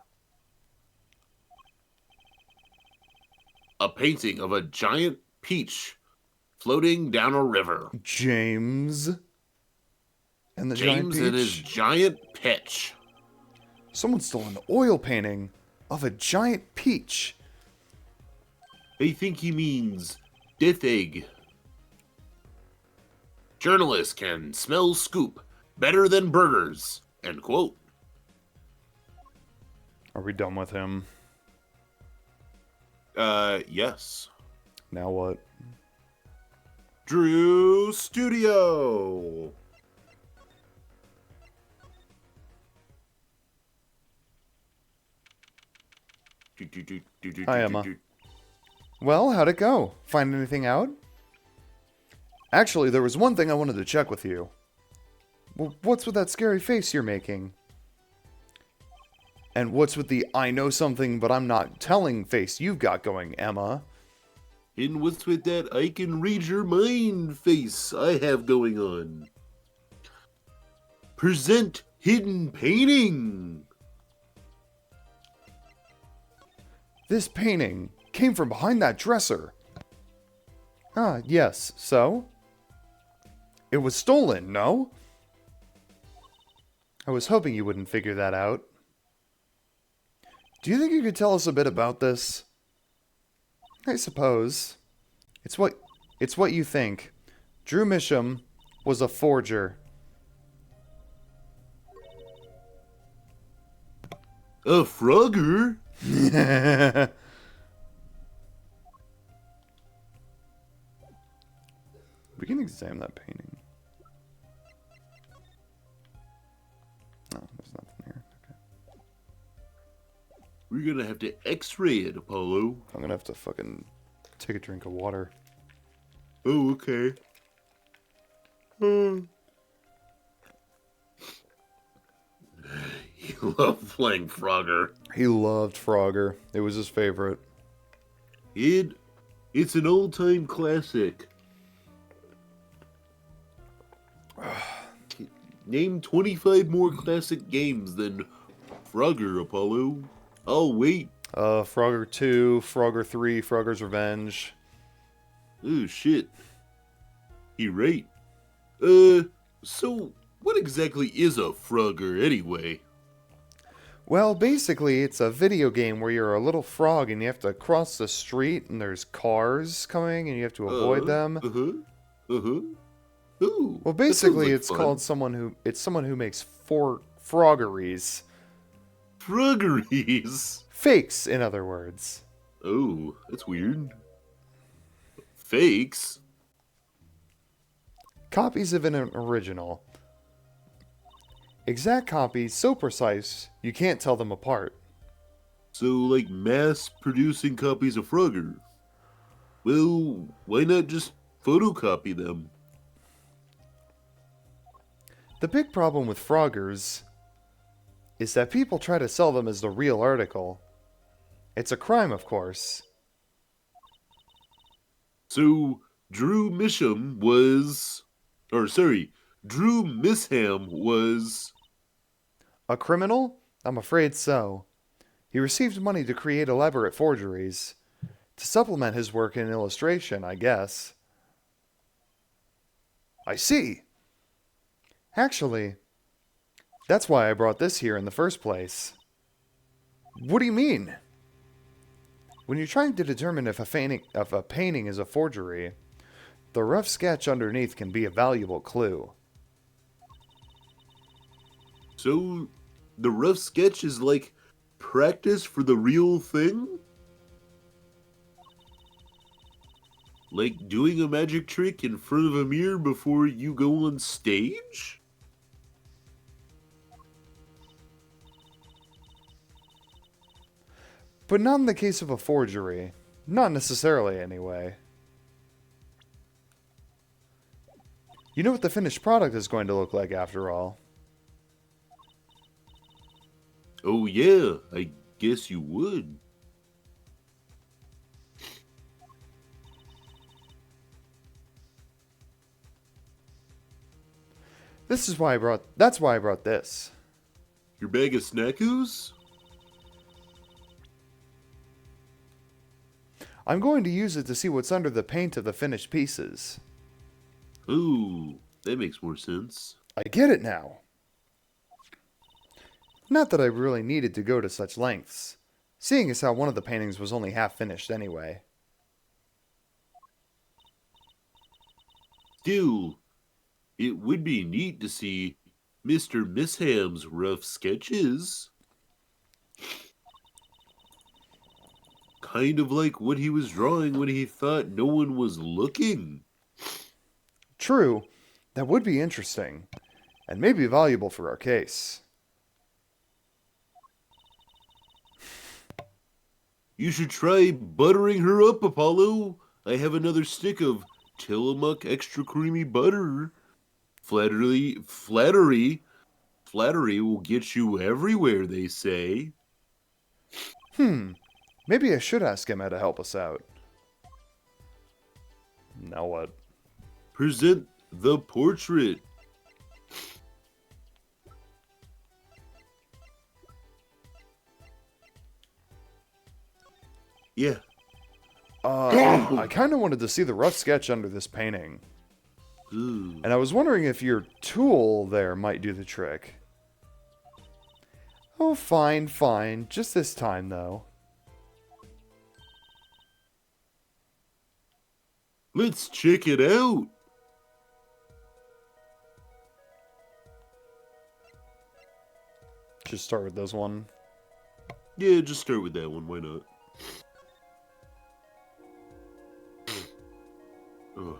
A painting of a giant peach floating down a river. James. And the giant James peach. and his giant peach. Someone stole an oil painting of a giant peach. I think he means death egg. Journalists can smell scoop better than burgers. End quote. Are we done with him? Yes. Now what? Drew Studio. Hi, Emma. Well, how'd it go? Find anything out? Actually, there was one thing I wanted to check with you. Well, what's with that scary face you're making? And what's with the I know something but I'm not telling face you've got going, Emma? And what's with that I can read your mind face I have going on? Present hidden painting. This painting came from behind that dresser. Ah, yes, so? It was stolen, no? I was hoping you wouldn't figure that out. Do you think you could tell us a bit about this? I suppose. It's what you think. Drew Misham was a forger. A Frogger? We can examine that painting. No, there's nothing here. Okay. We're gonna have to x-ray it, Apollo. I'm gonna have to fucking take a drink of water. Oh, okay. He loved playing Frogger. He loved Frogger. It was his favorite. It's an old-time classic. Name 25 more classic games than Frogger, Apollo. I'll wait. Frogger 2, Frogger 3, Frogger's Revenge. Oh, shit. He right. So what exactly is a Frogger, anyway? Well, basically, it's a video game where you're a little frog and you have to cross the street and there's cars coming and you have to avoid them. Uh-huh. Uh-huh. Ooh, Well, that sounds basically, like it's fun. called someone who makes froggeries. Froggeries. Fakes, in other words. Oh, that's weird. Fakes? Copies of an original. Exact copies so precise you can't tell them apart. So, like mass-producing copies of Frogger. Well, why not just photocopy them? The big problem with Froggers is that people try to sell them as the real article. It's a crime, of course. So, Drew Misham was... Or, sorry, Drew Misham was... A criminal? I'm afraid so. He received money to create elaborate forgeries. To supplement his work in illustration, I guess. I see. Actually, that's why I brought this here in the first place. What do you mean? When you're trying to determine if a painting is a forgery, the rough sketch underneath can be a valuable clue. So, the rough sketch is like practice for the real thing? Like doing a magic trick in front of a mirror before you go on stage? But not in the case of a forgery. Not necessarily, anyway. You know what the finished product is going to look like, after all. Oh yeah, I guess you would. That's why I brought this. Your bag of snackoos? I'm going to use it to see what's under the paint of the finished pieces. Ooh, that makes more sense. I get it now. Not that I really needed to go to such lengths, seeing as how one of the paintings was only half finished anyway. Still, it would be neat to see Mr. Misham's rough sketches. Kind of like what he was drawing when he thought no one was looking. True, that would be interesting, and maybe valuable for our case. You should try buttering her up, Apollo. I have another stick of Tillamook extra creamy butter. Flattery will get you everywhere, they say. Maybe I should ask Emma to help us out. Now what? Present the portrait. Yeah. I kind of wanted to see the rough sketch under this painting. Ooh. And I was wondering if your tool there might do the trick. Oh, fine, fine. Just this time, though. Let's check it out. Just start with this one. Yeah, just start with that one. Why not? Ugh.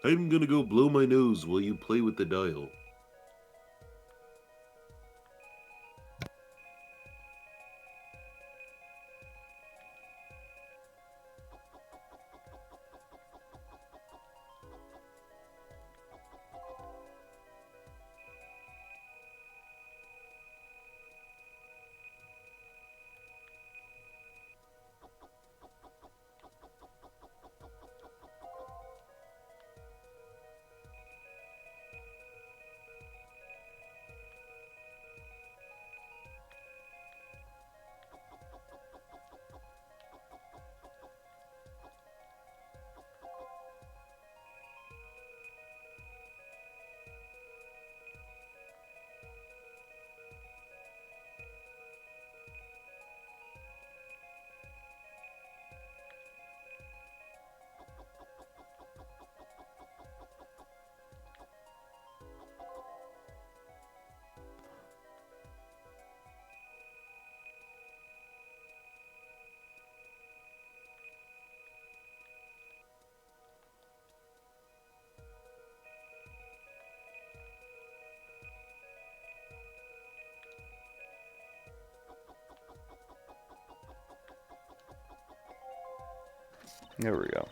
I'm gonna go blow my nose while you play with the dial. There we go.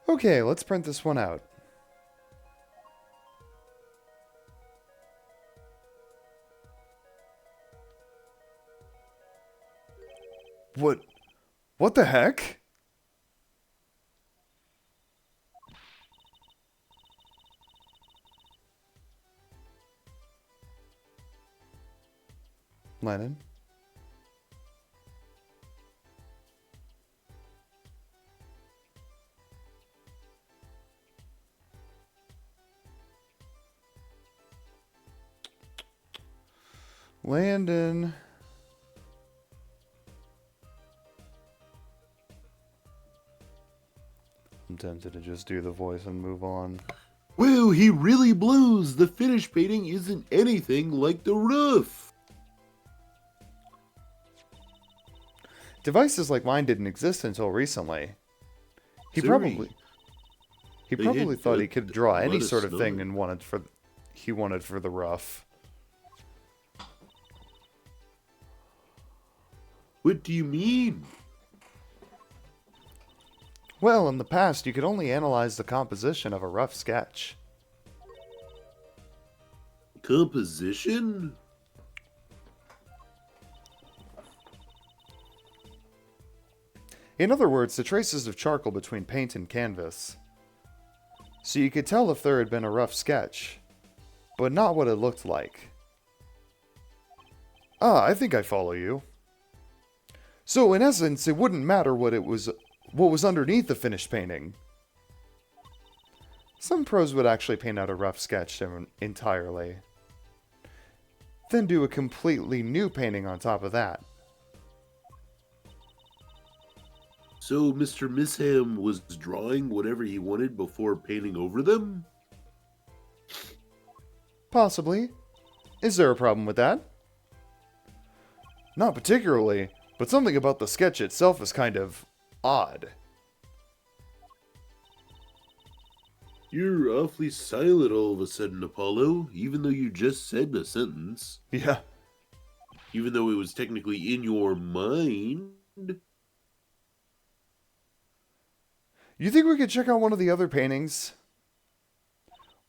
Okay, let's print this one out. What the heck? Lennon? Landon. I'm tempted to just do the voice and move on. Well, he really blows. The finished painting isn't anything like the roof. Devices like mine didn't exist until recently. He Sorry. probably They had, thought he could draw any let us sort of know. thing and wanted for the rough. What do you mean? Well, in the past, you could only analyze the composition of a rough sketch. Composition? In other words, the traces of charcoal between paint and canvas. So you could tell if there had been a rough sketch, but not what it looked like. Ah, I think I follow you. So in essence, it wouldn't matter what was underneath the finished painting. Some pros would actually paint out a rough sketch entirely, then do a completely new painting on top of that. So Mr. Misham was drawing whatever he wanted before painting over them? Possibly. Is there a problem with that? Not particularly, but something about the sketch itself is kind of odd. You're awfully silent all of a sudden, Apollo, even though you just said a sentence. Yeah. Even though it was technically in your mind. You think we could check out one of the other paintings?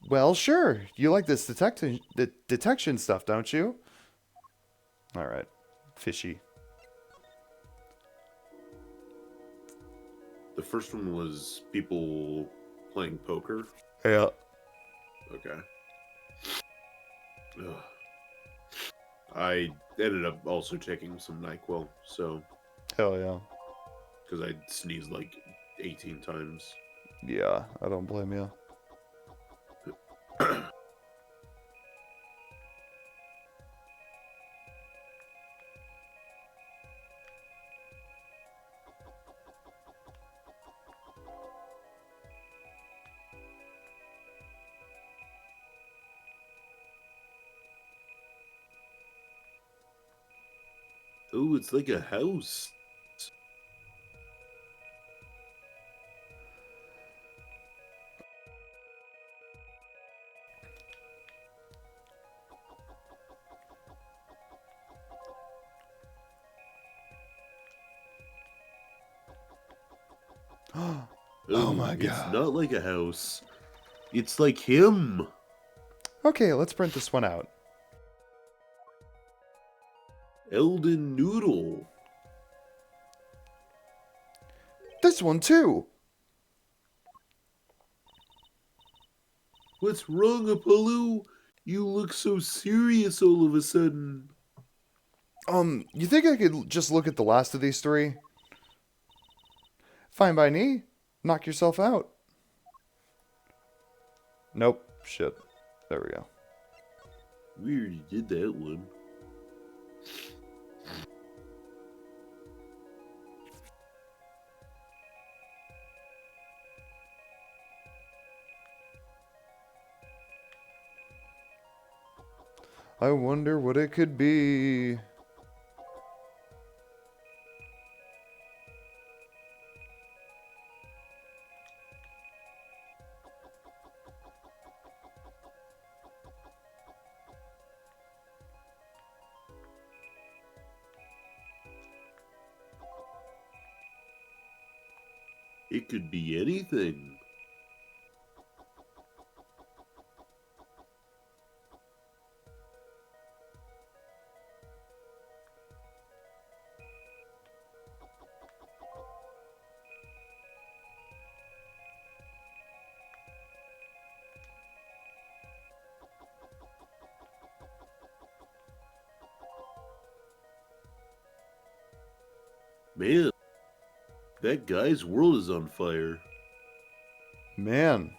Well, sure. You like this detection stuff, don't you? Alright. Fishy. The first one was people playing poker. Yeah. Okay. Ugh. I ended up also taking some NyQuil, so Hell yeah. because I sneezed like 18 times. Yeah, I don't blame you. Oh, it's like a house. Oh my It's God. not like a house. It's like him. Okay, let's print this one out. Eldon Noodle. This one too! What's wrong, Apollo? You look so serious all of a sudden. You think I could just look at the last of these three? Fine by me. Knock yourself out. Nope. Shit. There we go. We already did that one. I wonder what it could be. It could be anything. Man, that guy's world is on fire. Man.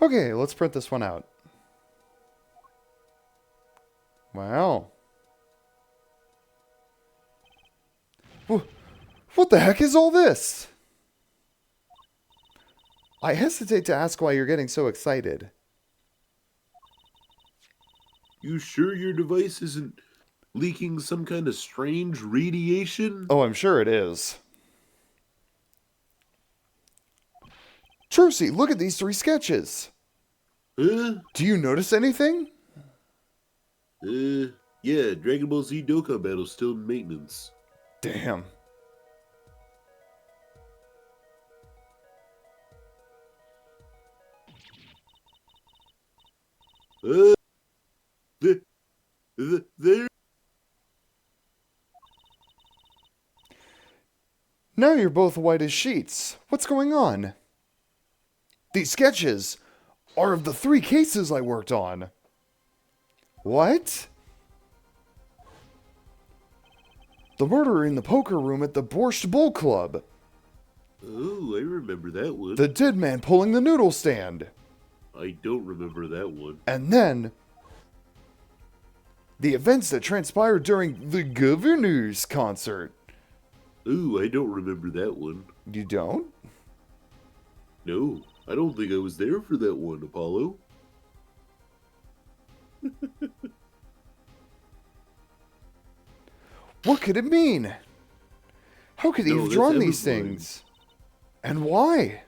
Okay, let's print this one out. Wow. What the heck is all this? I hesitate to ask why you're getting so excited. You sure your device isn't leaking some kind of strange radiation? Oh, I'm sure it is. Trucy, look at these 3 sketches. Huh? Do you notice anything? Yeah, Dragon Ball Z Dokkan Battle's still in maintenance. Damn. There. Now you're both white as sheets. What's going on? These sketches are of the 3 cases I worked on. What? The murder in the poker room at the Borscht Bull Club. Oh, I remember that one. The dead man pulling the noodle stand. I don't remember that one. And then the events that transpired during the governor's concert. Ooh, I don't remember that one. You don't? No, I don't think I was there for that one, Apollo. What could it mean? How could he No, have that's drawn these Evergreen. things? And why?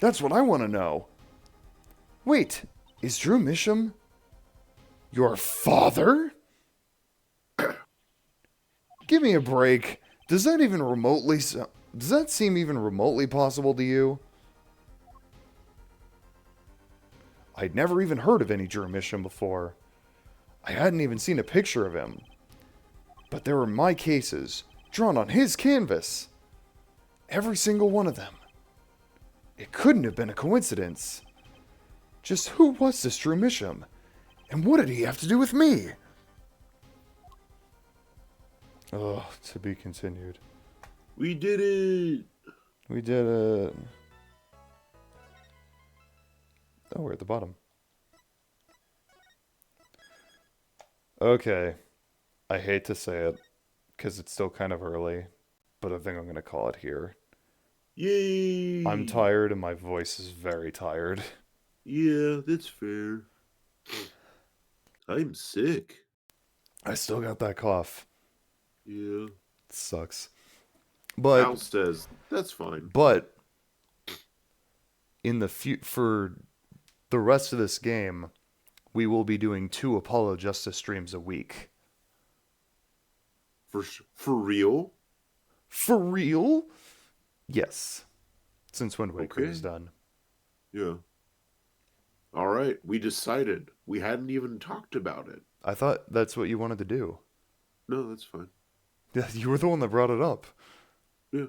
That's what I want to know. Wait, is Drew Misham your father? Give me a break. Does that seem even remotely possible to you? I'd never even heard of any Drew Misham before. I hadn't even seen a picture of him. But there were my cases, drawn on his canvas. Every single one of them. It couldn't have been a coincidence. Just who was this Drew Misham? And what did he have to do with me? Oh, to be continued. We did it! We did it. Oh, we're at the bottom. Okay. I hate to say it, because it's still kind of early, but I think I'm going to call it here. Yay! I'm tired and my voice is very tired. Yeah, that's fair. I'm sick. I still got that cough. Yeah. It sucks. But Al says, that's fine. But in the for the rest of this game, we will be doing 2 Apollo Justice streams a week. For real? For real? Yes. Since Wind Waker Okay. is done. Yeah. All right, we decided. We hadn't even talked about it. I thought that's what you wanted to do. No, that's fine. Yeah, you were the one that brought it up. Yeah.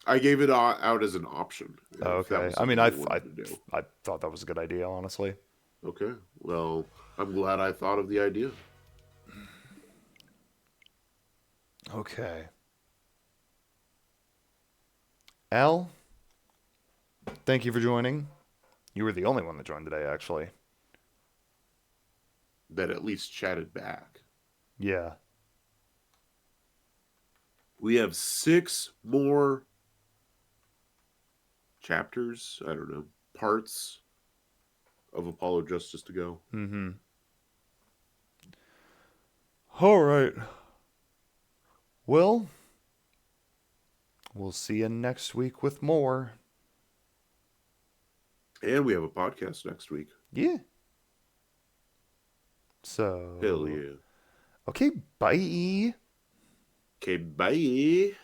I gave it out as an option. if that Okay. was I mean, something you wanted to do. I thought that was a good idea, honestly. Okay. Well, I'm glad I thought of the idea. Okay. Al, thank you for joining. You were the only one that joined today, actually. That at least chatted back. Yeah. We have 6 more chapters, I don't know, parts of Apollo Justice to go. Mm-hmm. All right. Well, we'll see you next week with more. And we have a podcast next week. Yeah. So. Hell yeah. Okay, bye. Okay, bye.